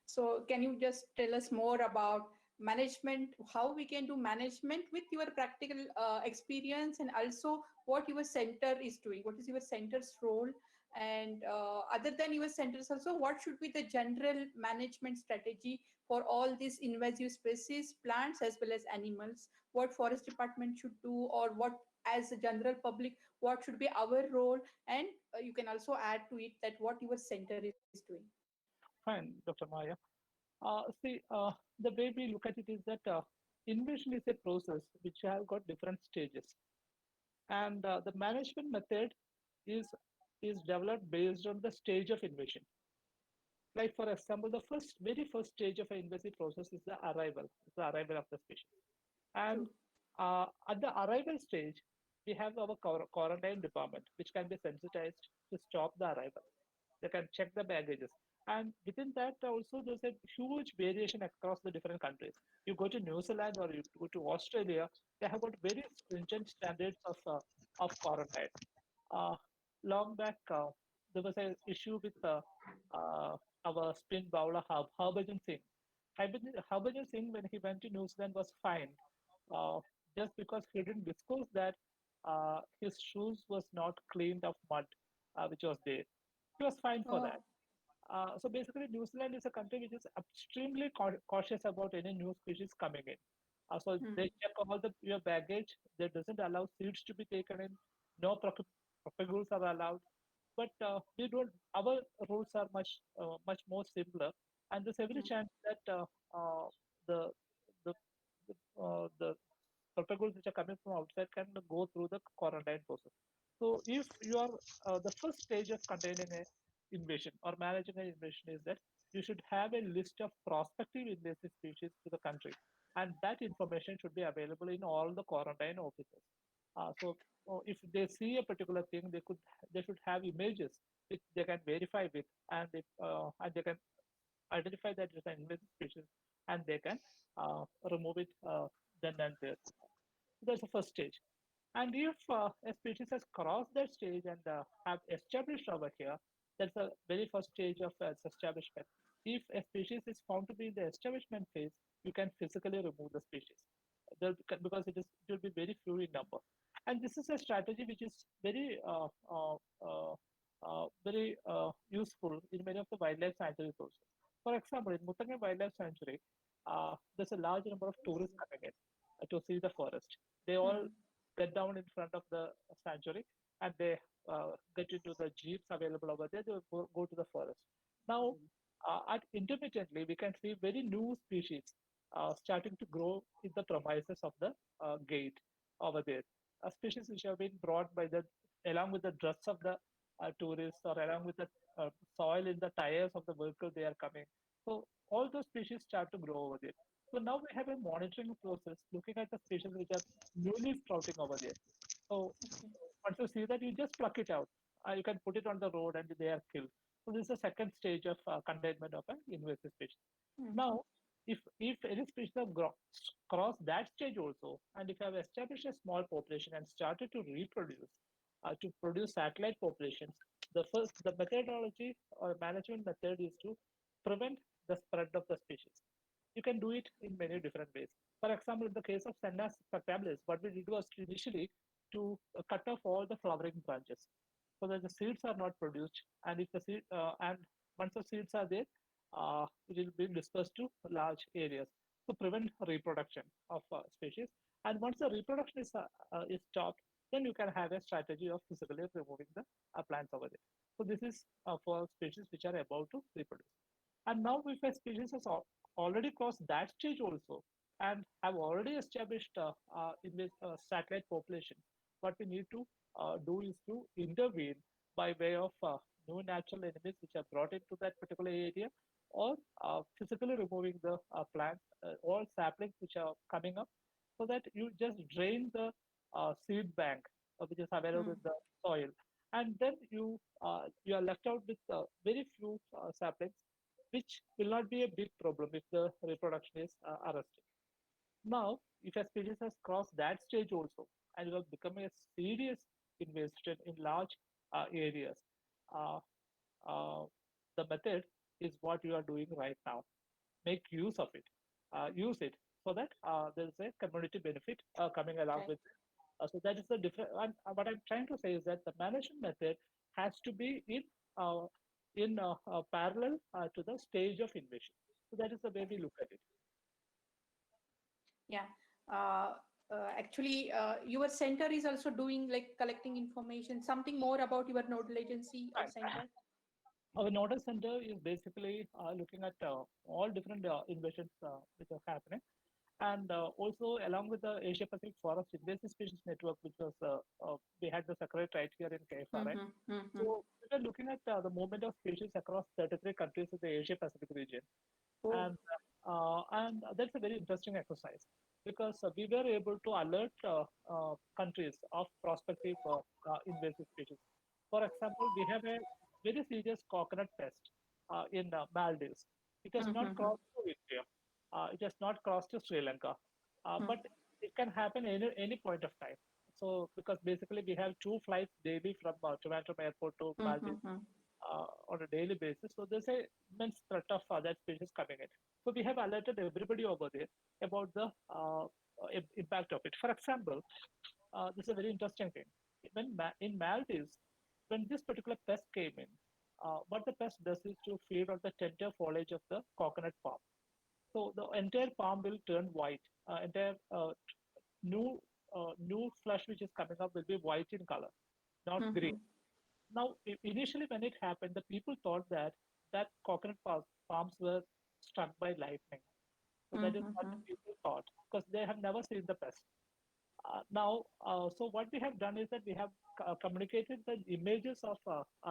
So can you just tell us more about management, how we can do management with your practical experience, and also what your center is doing? What is your center's role? And other than your centers also, what should be the general management strategy for all these invasive species, plants as well as animals? What forest department should do, or what as a general public, what should be our role? And you can also add to it that what your center is doing. Fine, Dr. Maya. See, the way we look at it is that invasion is a process which have got different stages, and the management method is is developed based on the stage of invasion. Like for example, the very first stage of an invasive process is the arrival of the species. And True. at the arrival stage, we have our quarantine department, which can be sensitized to stop the arrival. They can check the baggages. And within that, also, there's a huge variation across the different countries. You go to New Zealand or you go to Australia, they have got very stringent standards of quarantine. Uh, Long back, there was an issue with uh, our spin bowler Harbhajan Singh. Harbhajan Singh, when he went to New Zealand, was fined uh, just because he didn't disclose that his shoes was not cleaned of mud, which was there. He was fined for that. Oh. So basically, New Zealand is a country which is extremely cautious about any new species coming in. So Hmm. they check all your baggage. They doesn't allow seeds to be taken in. No propagules are allowed. But we don't. Our rules are much more simpler, and there's every Hmm. chance that the the the propagules which are coming from outside can go through the quarantine process. So if you are the first stage of containing a invasion or managing an invasion is that you should have a list of prospective invasive species to the country, and that information should be available in all the quarantine offices. If they see a particular thing, they should have images which they can verify with, and they can identify that it's an invasive species, and they can remove it then and there. That's the first stage. And if a species has crossed that stage and have established over here, that's the very first stage of its establishment. If a species is found to be in the establishment phase, you can physically remove the species because it will be very few in number. And this is a strategy which is very very useful in many of the wildlife sanctuaries also. For example, in Muttangam Wildlife Sanctuary, there's a large number of tourists coming in to see the forest. They all Hmm. get down in front of the sanctuary and they get into the jeeps available over there. They go to the forest. Now, at intermittently, we can see very new species starting to grow in the premises of the gate over there. Species which have been brought by the along with the dress of the tourists or along with the soil in the tires of the vehicle they are coming. So all those species start to grow over there. So now we have a monitoring process looking at the species which are newly sprouting over there. So Okay. once you see that, you just pluck it out. You can put it on the road and they are killed. So this is the second stage of containment of an invasive species. Hmm. Now, if any species have crossed that stage also, and if you have established a small population and started to reproduce, to produce satellite populations, the methodology or management method is to prevent the spread of the species. You can do it in many different ways. For example, in the case of Senna spectabilis, what we did was initially to cut off all the flowering branches so that the seeds are not produced. And if the seed and once the seeds are there, it will be dispersed to large areas to prevent reproduction of species. And once the reproduction is stopped, then you can have a strategy of physically removing the plants over there. So this is for species which are about to reproduce. And now if a species has already crossed that stage also and have already established in this satellite population, what we need to do is to intervene by way of new natural enemies which are brought into that particular area or physically removing the plants, all saplings which are coming up so that you just drain the seed bank which is available in Hmm. the soil and then you are left out with very few saplings which will not be a big problem if the reproduction is arrested. Now, if a species has crossed that stage also and it has become a serious invasion in large areas, uh, uh, the method is what you are doing right now. Make use of it, use it so that there is a community benefit coming along Right. with it. So that is the different. And what I'm trying to say is that the management method has to be uh, in parallel to the stage of invasion. So that is the way we look at it. Yeah. Uh, Actually, your center is also doing like collecting information, something more about your nodal agency or Right. center. Our nodal center is basically looking at all different invasions which are happening. And also, along with the Asia Pacific Forest Invasive Species Network, which was we had the secretary right here in KFRI. Mm-hmm. Mm-hmm. So we were looking at the movement of species across 33 countries in the Asia Pacific region, Oh. and that's a very interesting exercise because we were able to alert countries of prospective invasive species. For example, we have a very serious coconut pest in Maldives. It has not Mm-hmm. crossed to India. It has not crossed to Sri Lanka, Mm-hmm. but it can happen any point of time. So because basically we have two flights daily from Trivandrum Airport to Maldives Mm-hmm. on a daily basis. So there's a immense threat of that species coming in. So we have alerted everybody over there about the impact of it. For example, this is a very interesting thing. In Maldives, when this particular pest came in, what the pest does is to feed on the tender foliage of the coconut palm. So the entire palm will turn white. Entire new new flesh which is coming up will be white in color, not green. Mm-hmm. Now, initially when it happened, the people thought that coconut palms were struck by lightning. So that is what Mm-hmm. the people thought because they have never seen the pest. Now, so what we have done is that we have communicated the images of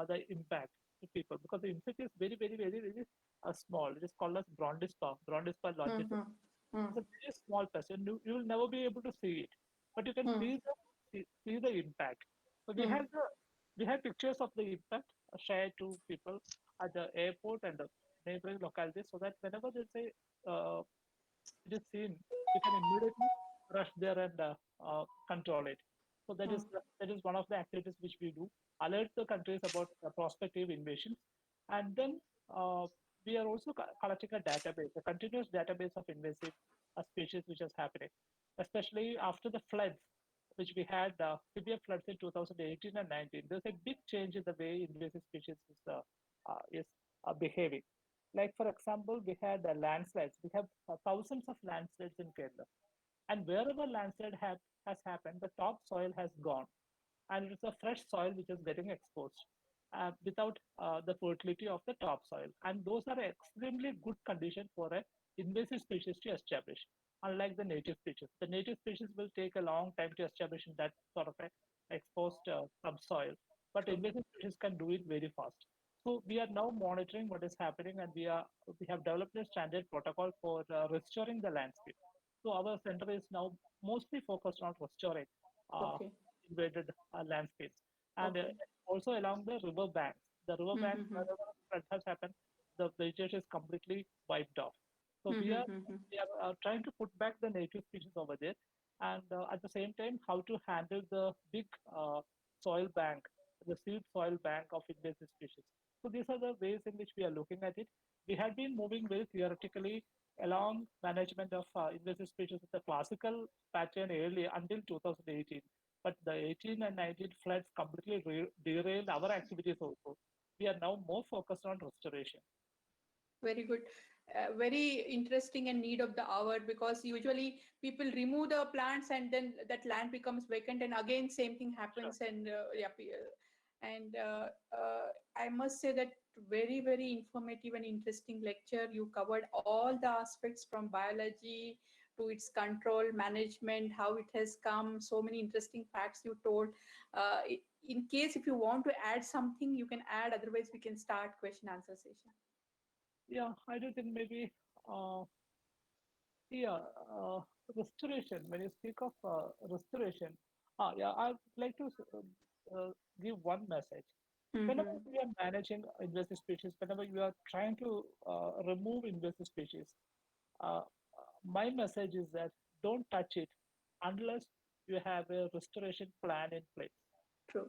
the impact to people because the insect is very, very, very, very small. It is called as Brondispa longicida. Mm-hmm. It's a very small pest, and you will never be able to see it, but you can Mm-hmm. see the impact. So we have pictures of the impact shared to people at the airport and the neighboring localities, so that whenever there's it is seen, we can immediately rush there and control it. So that is one of the activities which we do. Alert the countries about prospective invasions, and then we are also collecting a database, a continuous database of invasive species which is happening, especially after the floods. which we had severe floods in 2018 and 19, there's a big change in the way invasive species is behaving. Like for example, we had landslides. We have thousands of landslides in Kerala, and wherever landslide has happened, the topsoil has gone, and it's a fresh soil which is getting exposed without the fertility of the topsoil. And those are extremely good condition for a invasive species to establish. Unlike the native species, the native species will take a long time to establish in that sort of a exposed subsoil, but True. invasive species can do it very fast. So we are now monitoring what is happening, and we have developed a standard protocol for restoring the landscape. So our center is now mostly focused on restoring uh, Okay. invaded landscapes, and Okay. also along the river banks. The river banks, Mm-hmm. wherever flood has happened, the vegetation is completely wiped off. So Mm-hmm. we are trying to put back the native species over there, and at the same time, how to handle the big soil bank, the seed soil bank of invasive species. So these are the ways in which we are looking at it. We had been moving very theoretically along management of invasive species with the classical pattern earlier until 2018. But the 18 and 19 floods completely derailed our activities also. We are now more focused on restoration. Very good. Very interesting and need of the hour, because usually people remove the plants and then that land becomes vacant and again same thing Sure. happens. And and I must say that very informative and interesting lecture. You covered all the aspects from biology to its control management, how it has come, so many interesting facts you told. In case if you want to add something, you can add, otherwise we can start question answer session. Yeah, I do think maybe, uh, yeah, uh, restoration. When you speak of restoration, yeah, I'd like to give one message. Whenever Mm-hmm. we are managing invasive species, whenever you are trying to remove invasive species, uh, my message is that don't touch it unless you have a restoration plan in place. True.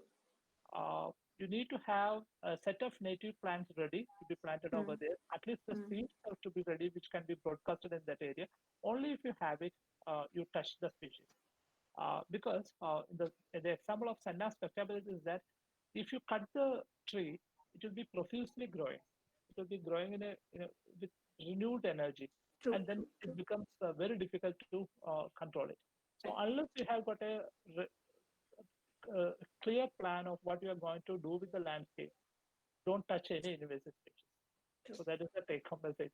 uh, you need to have a set of native plants ready to be planted over Mm, there. At least the mm, seeds have to be ready, which can be broadcasted in that area. Only if you have it, you touch the species. Because in the example of Senna spectabilis is that if you cut the tree, it will be profusely growing. It will be growing with renewed energy, true, and then true, it true. becomes very difficult to control it. So Right. unless you have got a uh, clear plan of what you are going to do with the landscape, don't touch any invasive species. True. So that is the take home message.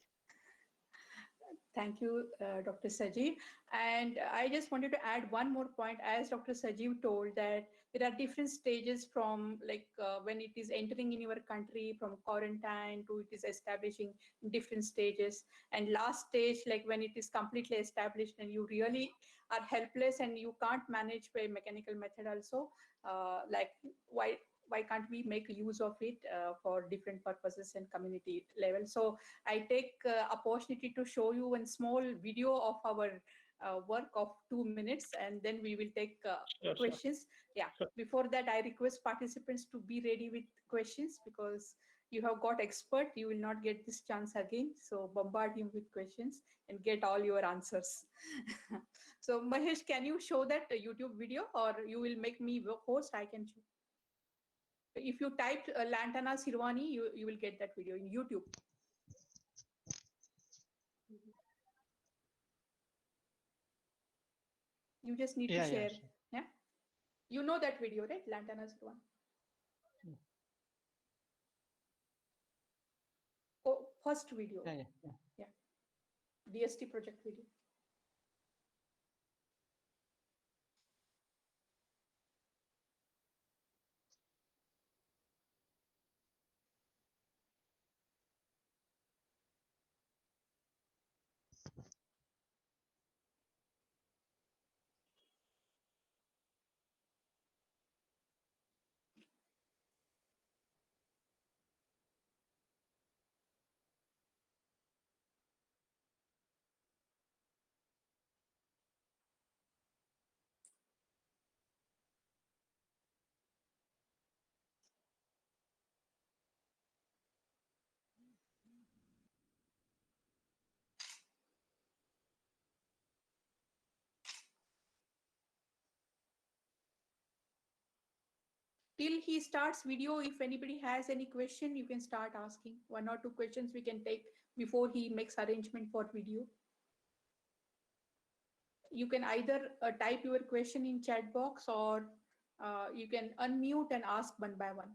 Thank you, Dr. Sajeev. And I just wanted to add one more point. As Dr. Sajeev told, that there are different stages from like when it is entering in your country, from quarantine to it is establishing in different stages. And last stage, like when it is completely established and you really are helpless and you can't manage by mechanical method also, like why can't we make use of it for different purposes and community level. So I take opportunity to show you one small video of our work of 2 minutes, and then we will take Sure, sure, questions. Yeah. sure. Before that, I request participants to be ready with questions, because you have got expert. You will not get this chance again. So bombard him with questions and get all your answers. So Mahesh, can you show that YouTube video, or you will make me host? I can show. If you type Lantana Sirwani, you will get that video in YouTube. You just need to Yeah, share. yeah, sure. Yeah. You know that video, right? Lantana's one. Mm. Oh, first video. Yeah, yeah, yeah. Yeah. DST project video. till he starts video, if anybody has any question, you can start asking. One or two questions we can take before he makes arrangement for video. You can either type your question in chat box, or you can unmute and ask one by one.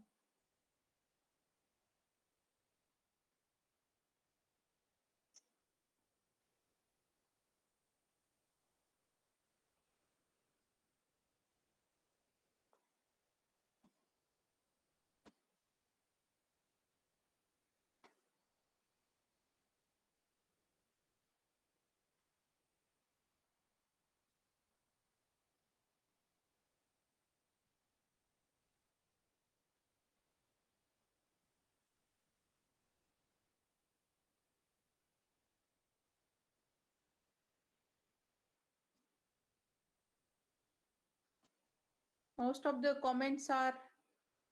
Most of the comments are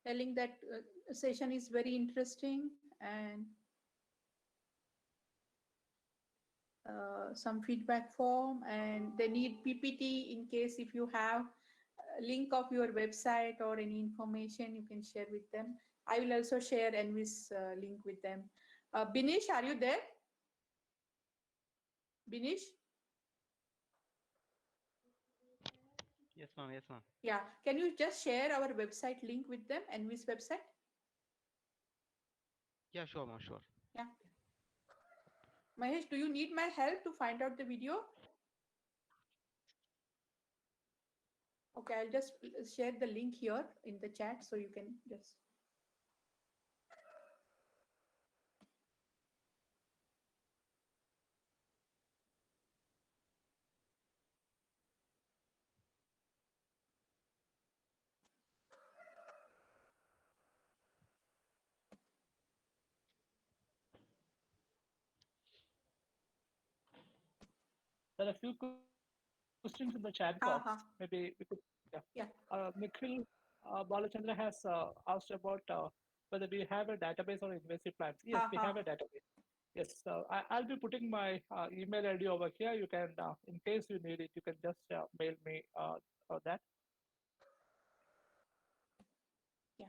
telling that session is very interesting, and some feedback form, and they need PPT in case if you have a link of your website or any information you can share with them. I will also share Envis link with them. Binish, are you there? Binish? Yes, ma'am. Yes, ma'am. Yeah, can you just share our website link with them, Envis website? Yeah, sure, ma'am. Sure. Yeah. Mahesh, do you need my help to find out the video? Okay, I'll just share the link here in the chat so you can just. There are a few questions in the chat box. Uh-huh. Maybe we could, yeah. Yeah. Nikhil Balachandra has asked about whether we have a database or invasive plants. Yes, we have a database. Yes, I'll be putting my email ID over here. You can, in case you need it, you can just mail me that. Yeah.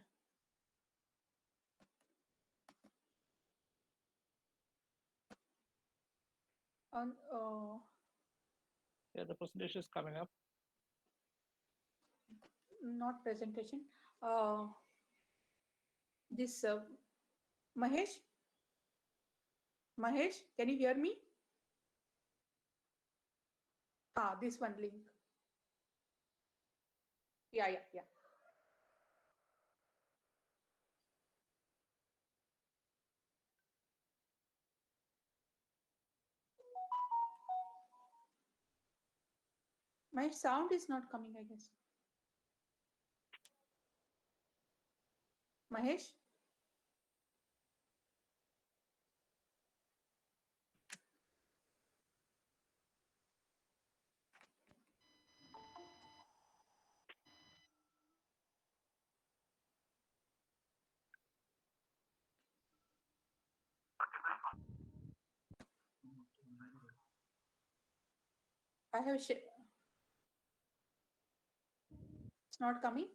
On Yeah, the presentation is coming up. not presentation. This Mahesh. Mahesh, can you hear me? This one link. Yeah, yeah, yeah. My sound is not coming, I guess. Mahesh? I have it's not coming.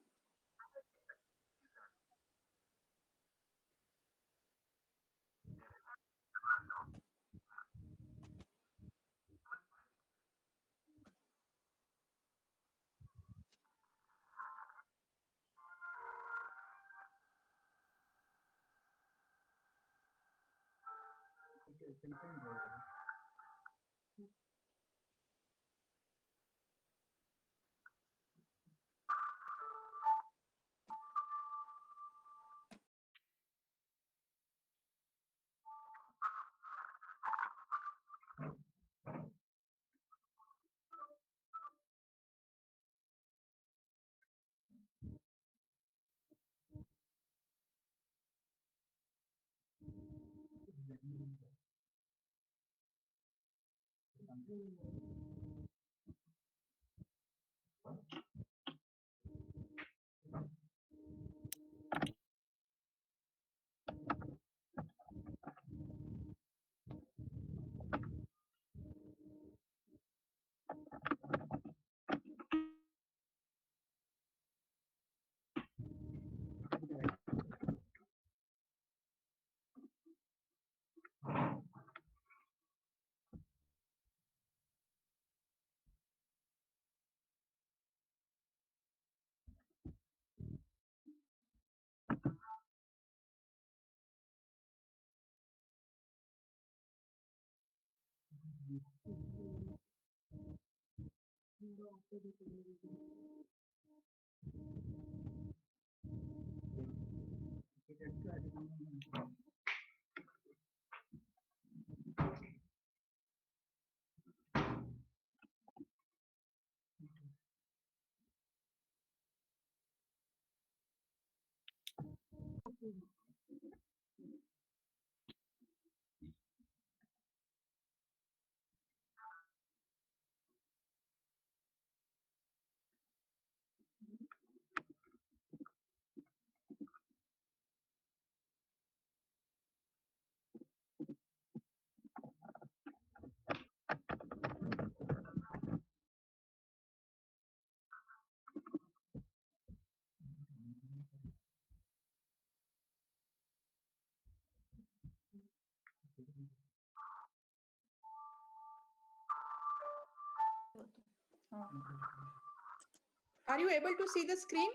Are you able to see the screen?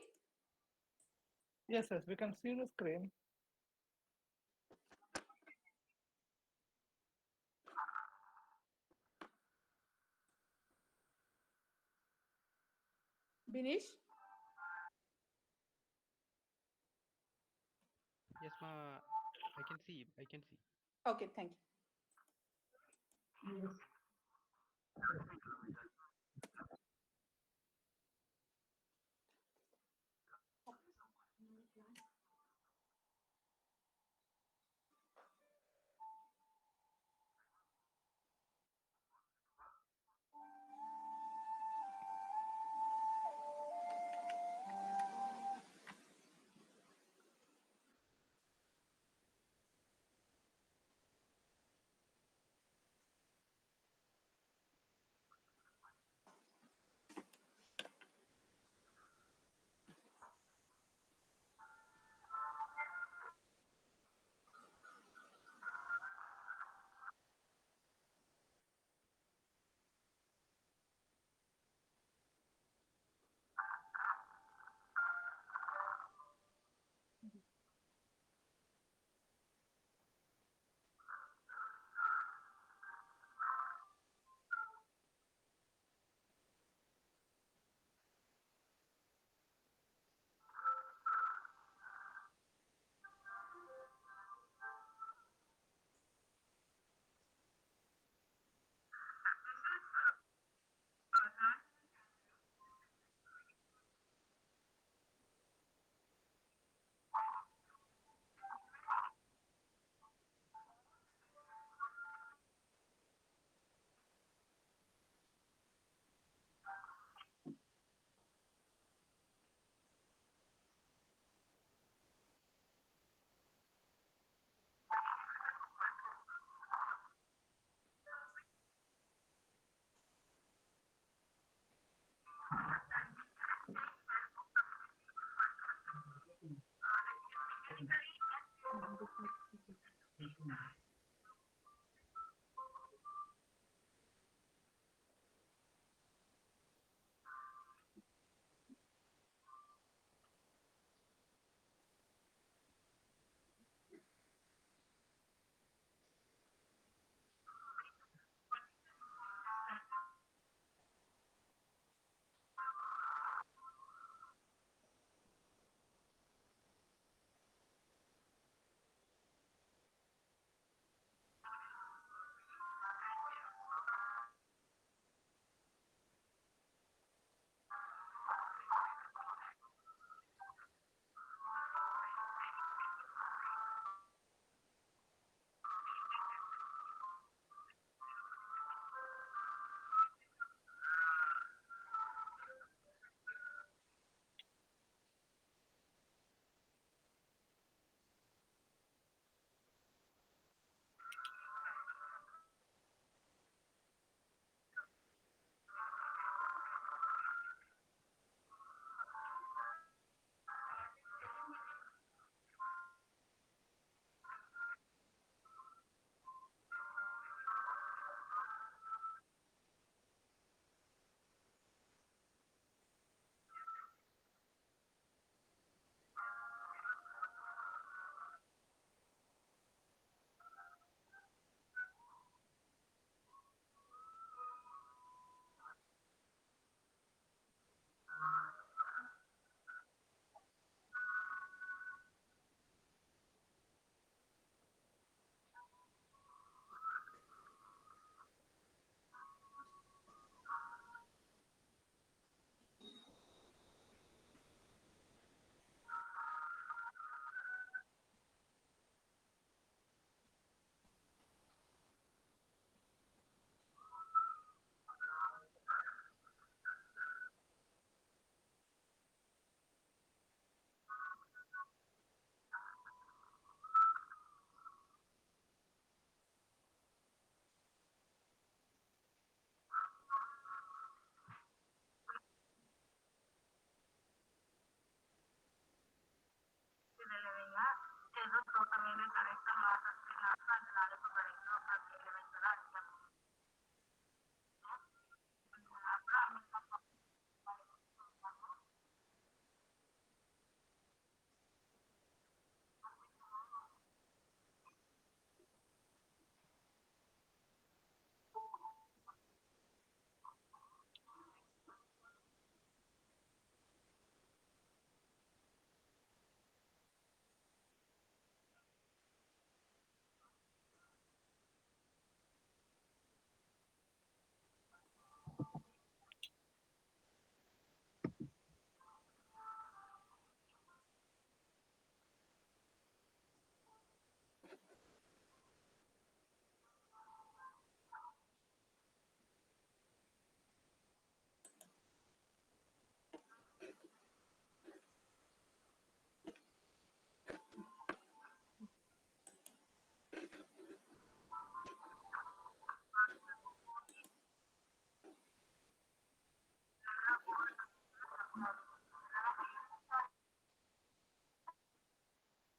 Yes, yes, we can see the screen. Binish? Yes, ma'am. I can see. I can see. Okay, thank you.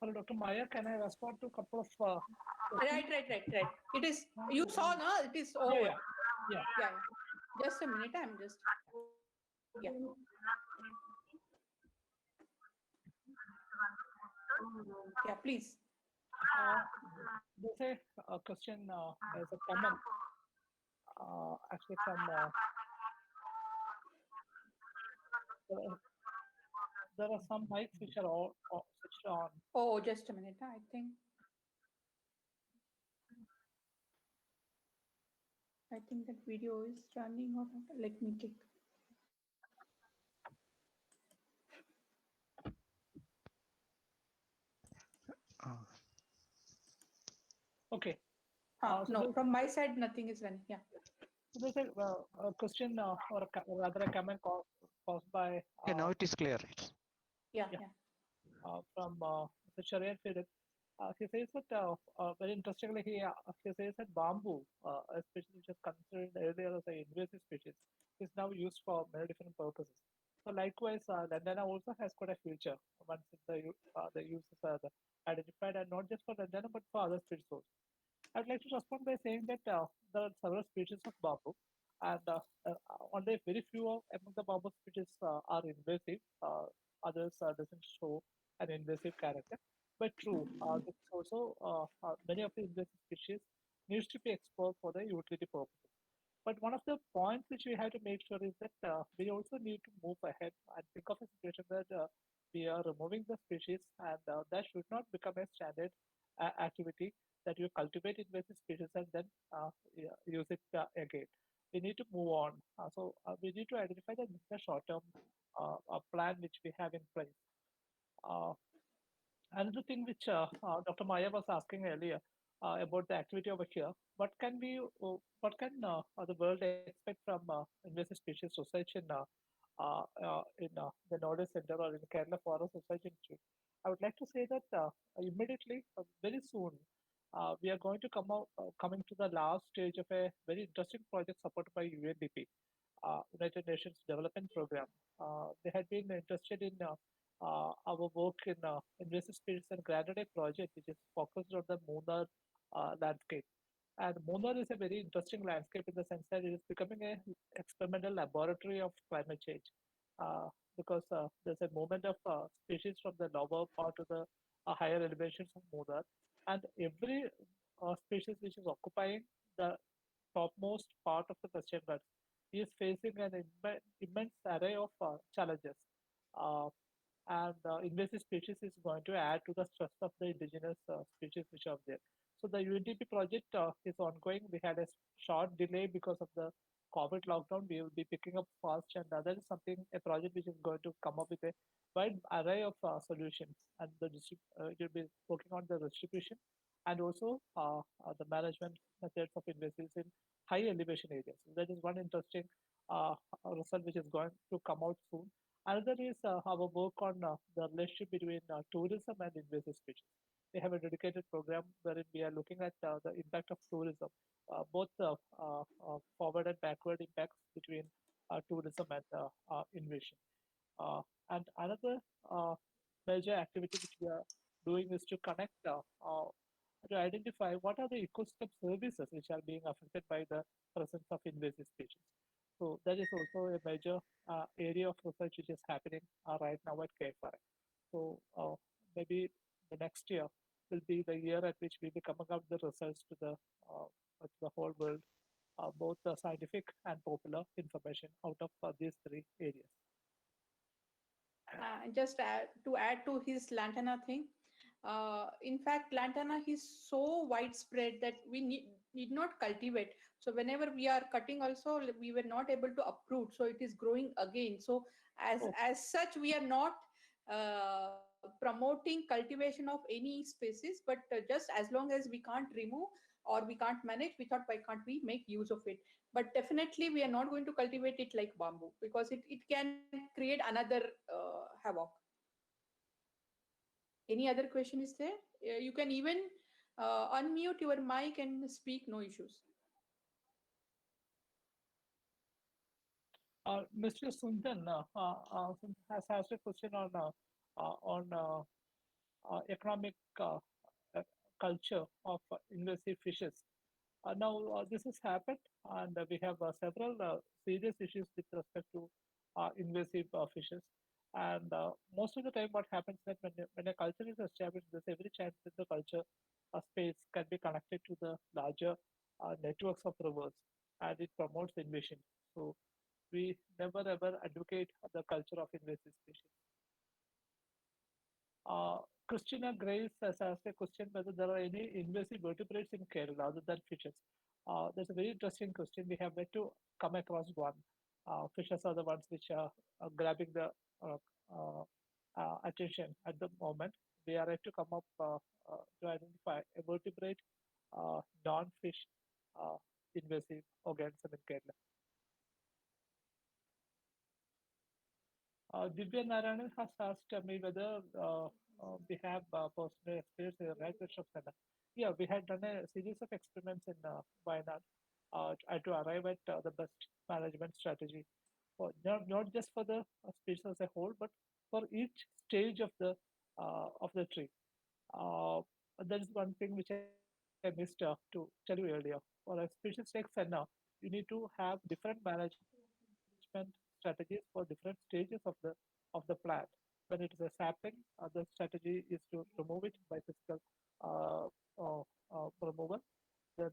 Hello, Dr. Maya. Can I respond to a couple of Right. questions? It is, you saw, no? It is over. Yeah, yeah. Yeah. Just a minute. I'm just, yeah. Yeah, please. Uh, there's a question as a comment actually from there, there are some mics which are all switched on. Oh, just a minute. I think that video is running or not. Let me check. Uh, Okay. So No, from my side, nothing is running. Yeah. there's a question or rather a comment caused by yeah, now it is clear. Yeah. Yeah. Yeah. From Mr. Sharir Philip. He says that very interestingly, he says that bamboo, a species which was considered earlier as an invasive species, is now used for many different purposes. So likewise, lantana also has got a future once the uses are identified, and not just for lantana but for other species also. I'd like to respond by saying that there are several species of bamboo, and only very few among the bamboo species are invasive. Others doesn't show an invasive character. But true, this is also many of the invasive species needs to be explored for the utility purposes. But one of the points which we have to make sure is that we also need to move ahead and think of a situation that we are removing the species, and that should not become a standard activity that you cultivate invasive species and then use it again. We need to move on. We need to identify the short-term plan which we have in place. Uh, Another thing which Dr. Maya was asking earlier about the activity over here, what can the world expect from invasive species research in the Nordic Center or in Kerala Forest Research Institute? I would like to say that immediately, very soon, we are going to coming to the last stage of a very interesting project supported by UNDP, United Nations Development Program. They had been interested in our work in invasive species and granted a project which is focused on the Munnar landscape. And Munnar is a very interesting landscape in the sense that it is becoming a experimental laboratory of climate change. Because there's a movement of species from the lower part to the higher elevations of Munnar, and every species which is occupying the topmost part of the Western Ghats is facing an immense array of challenges. Uh, and invasive species is going to add to the stress of the indigenous species which are there. So the UNDP project is ongoing. We had a short delay because of the COVID lockdown. We will be picking up fast, and that is something a project which is going to come up with a wide array of solutions, and it will be working on the distribution and also the management methods of invasives in high elevation areas. So that is one interesting result which is going to come out soon. Another is our work on the relationship between tourism and invasive species. We have a dedicated program wherein we are looking at the impact of tourism, both forward and backward impacts between tourism and invasion. Uh, and another uh, major activity which we are doing is to connect, to identify what are the ecosystem services which are being affected by the presence of invasive species. So that is also a major area of research which is happening right now at KFRI. So maybe the next year will be the year at which we'll be coming out the results to the whole world, both the scientific and popular information out of these three areas. Just to add to his lantana thing, in fact, lantana is so widespread that we need not cultivate. So whenever we are cutting also, we were not able to uproot. So it is growing again. So Oh, as such, we are not promoting cultivation of any species, but just as long as we can't remove or we can't manage, we thought why can't we make use of it? But definitely we are not going to cultivate it like bamboo because it can create another havoc. Any other question is there? You can even unmute your mic and speak, no issues. Mr. Sundan has asked a question on economic uh, culture of invasive fishes. Now, this has happened, and we have several serious issues with respect to invasive fishes. And most of the time, what happens that when a culture is established, there's every chance that the culture space can be connected to the larger networks of rivers, and it promotes invasion. So we never ever advocate the culture of invasive species. Uh, Christina Grace has asked a question whether there are any invasive vertebrates in Kerala other than fishes. That's a very interesting question. We have yet to come across one. Fishes are the ones which are grabbing the uh, attention at the moment. We are yet to come up to identify a vertebrate non-fish uh, invasive organism in Kerala. Divya Narayanan has asked me whether we have personal experience in the right direction of Senna. Yeah, we had done a series of experiments in Wayanad to arrive at the best management strategy for not just for the species as a whole, but for each stage of the tree. Uh, that is one thing which I missed to tell you earlier. For a species like Senna, you need to have different management strategies for different stages of the plant. When it is a sapling, the strategy is to remove it by physical uh, uh, removal. Then,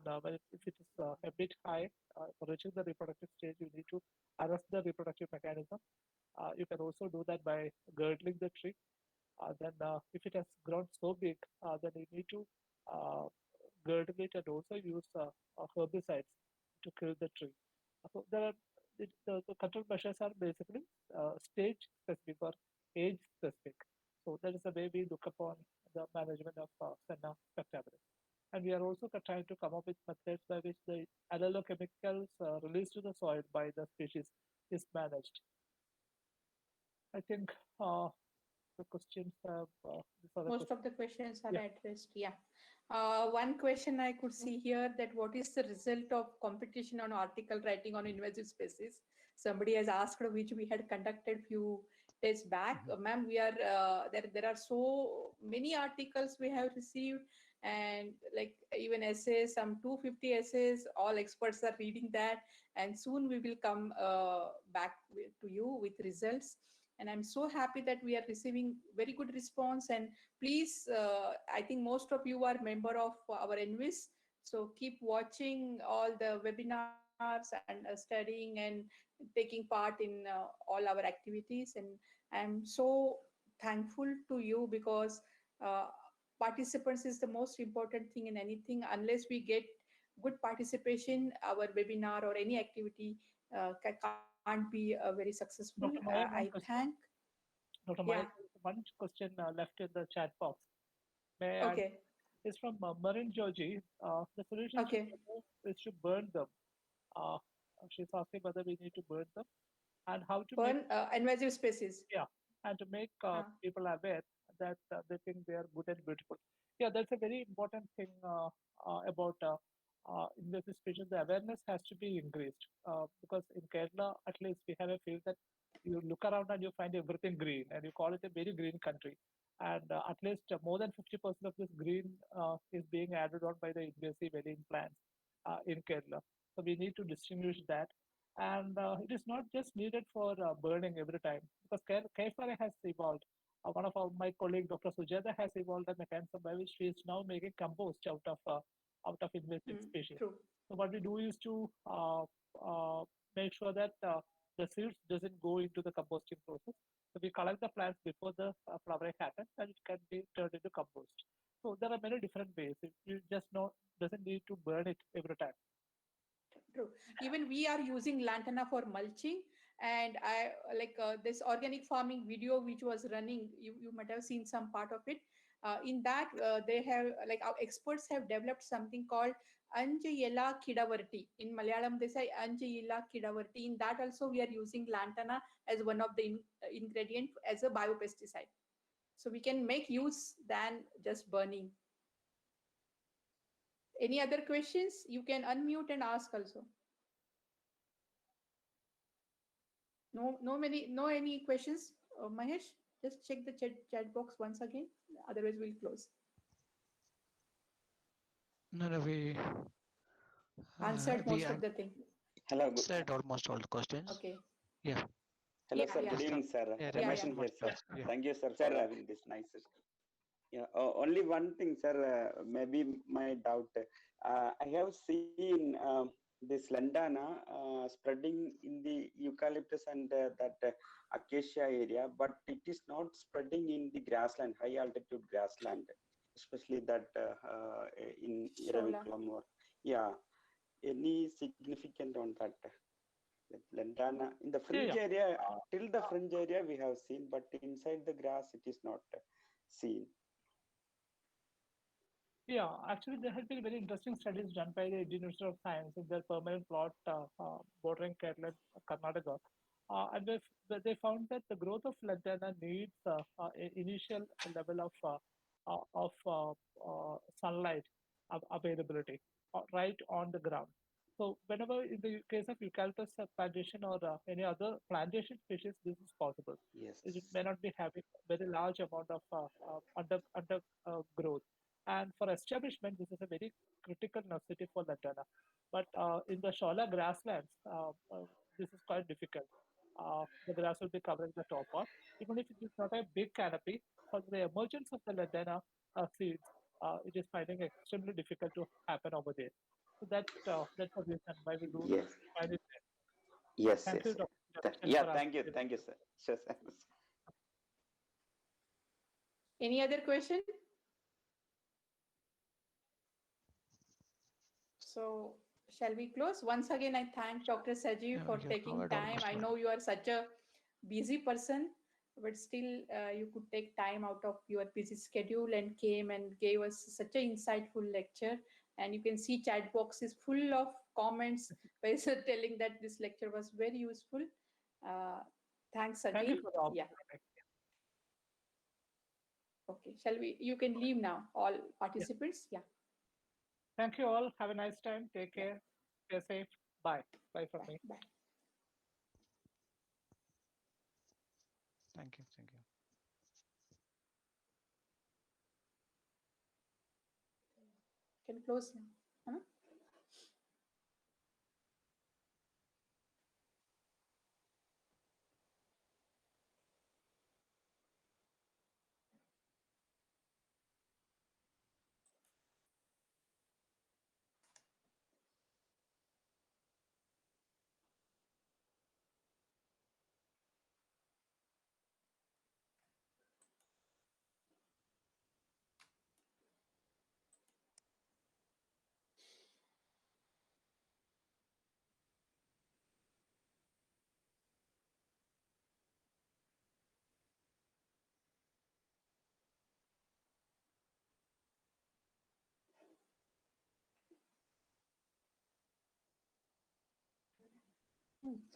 if it is a bit high, reaching the reproductive stage, you need to arrest the reproductive mechanism. You can also do that by girdling the tree. Then, if it has grown so big, then you need to uh, girdle it and also use herbicides to kill the tree. So there are the control measures are basically stage specific or age specific. So that is the way we look upon the management of Senna spectabilis. And we are also trying to come up with methods by which the allelochemicals released to the soil by the species is managed. I think the questions have these are the Most questions. of the questions are Yeah. addressed. Yeah. One question I could see here, that what is the result of competition on article writing on invasive species? Somebody has asked, which we had conducted few days back. Mhm. Ma'am, we are there are so many articles we have received, and like even essays, some 250 essays. All experts are reading that, and soon we will come back to you with results. And I'm so happy that we are receiving very good response. And please, I think most of you are member of our Envis, so keep watching all the webinars and studying and taking part in all our activities. And I'm so thankful to you, because uh, participants is the most important thing in anything. Unless we get good participation, our webinar or any activity can't be very successful. Dr. I Maya, one thank. question. Dr. Yeah. Maya, there is one question left in the chat box. May I? Okay. It's from Marin Georgie. The solution should Okay. is to burn them. Uh, she's asking whether we need to burn them and how to make Burn invasive species. yeah, and to make Uh, people aware that they think they are good and beautiful. Yeah, that's a very important thing about invasive species. The awareness has to be increased because in Kerala, at least, we have a feel that you look around and you find everything green, and you call it a very green country. And at least more than 50% of this green is being added on by the invasive alien plants in Kerala. So we need to distinguish that, and it is not just needed for burning every time because KFRA has evolved. One of my colleague, Dr. Sujata, has evolved a mechanism by which she is now making compost out of invasive species. true. So what we do is to make sure that the seeds doesn't go into the composting process. So we collect the plants before the flowering happens, and it can be turned into compost. So there are many different ways. You just know doesn't need to burn it every time. True. Even we are using lantana for mulching. And I like this organic farming video which was running. You might have seen some part of it. In that, they have like our experts have developed something called Anjayela Kidavarti. In Malayalam, they say Anjayela Kidavarti. In that also, we are using lantana as one of the ingredient as a biopesticide. So we can make use than just burning. Any other questions? You can unmute and ask also. No, no any questions, Mahesh? Just check the chat box once again. Otherwise, we'll close. No, no, we Answered we most of the thing. Hello. Good. answered almost all the questions. Okay. Yeah. Hello, Yeah, sir. yeah. Good evening, sir. Yeah, Yeah, Ramesh yeah. here, sir. Yeah. Thank you, sir, for having this nice session. Yeah. Only one thing, sir. Maybe my doubt. I have seen this lantana spreading in the eucalyptus and that acacia area, but it is not spreading in the grassland, high altitude grassland, especially that in Shola. Iraviculam or yeah. Any significant on that? Lantana in the fringe yeah. area, till the fringe area we have seen, but inside the grass it is not seen. Yeah, actually, there have been very interesting studies done by the Indian Institute of Science in their permanent plot bordering Kerala and Karnataka. And they found that the growth of lantana needs initial level of sunlight availability right on the ground. So whenever in the case of eucalyptus plantation or any other plantation species, this is possible. Yes. It may not be having very large amount of under growth. And for establishment, this is a very critical necessity for lantana. But in the Shola grasslands, this is quite difficult. The grass will be covering the top part. Even if it is not a big canopy, for the emergence of the lantana seeds, it is finding extremely difficult to happen over there. So that's the reason why we do Yes. find it there. Yes. Thank Yes. you, Sir. Dr. Jackson, Yeah. for Thank you. asking. Thank you, sir. Sure, sir. Any other question? So shall we close? Once again, I thank Dr. Sajeev Yeah, for we have taking covered time. almost I all. know you are such a busy person, but still you could take time out of your busy schedule and came and gave us such an insightful lecture. And you can see chat box is full of comments by telling that this lecture was very useful. Thanks Thank you again. for the Yeah. opportunity. Okay. Shall we? You can leave now, all participants. Yeah. Thank you all. Have a nice time. Take care. Stay safe. Bye. Bye from Bye. me. Bye. Thank you. Thank you. Can close now. Huh?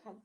Hello.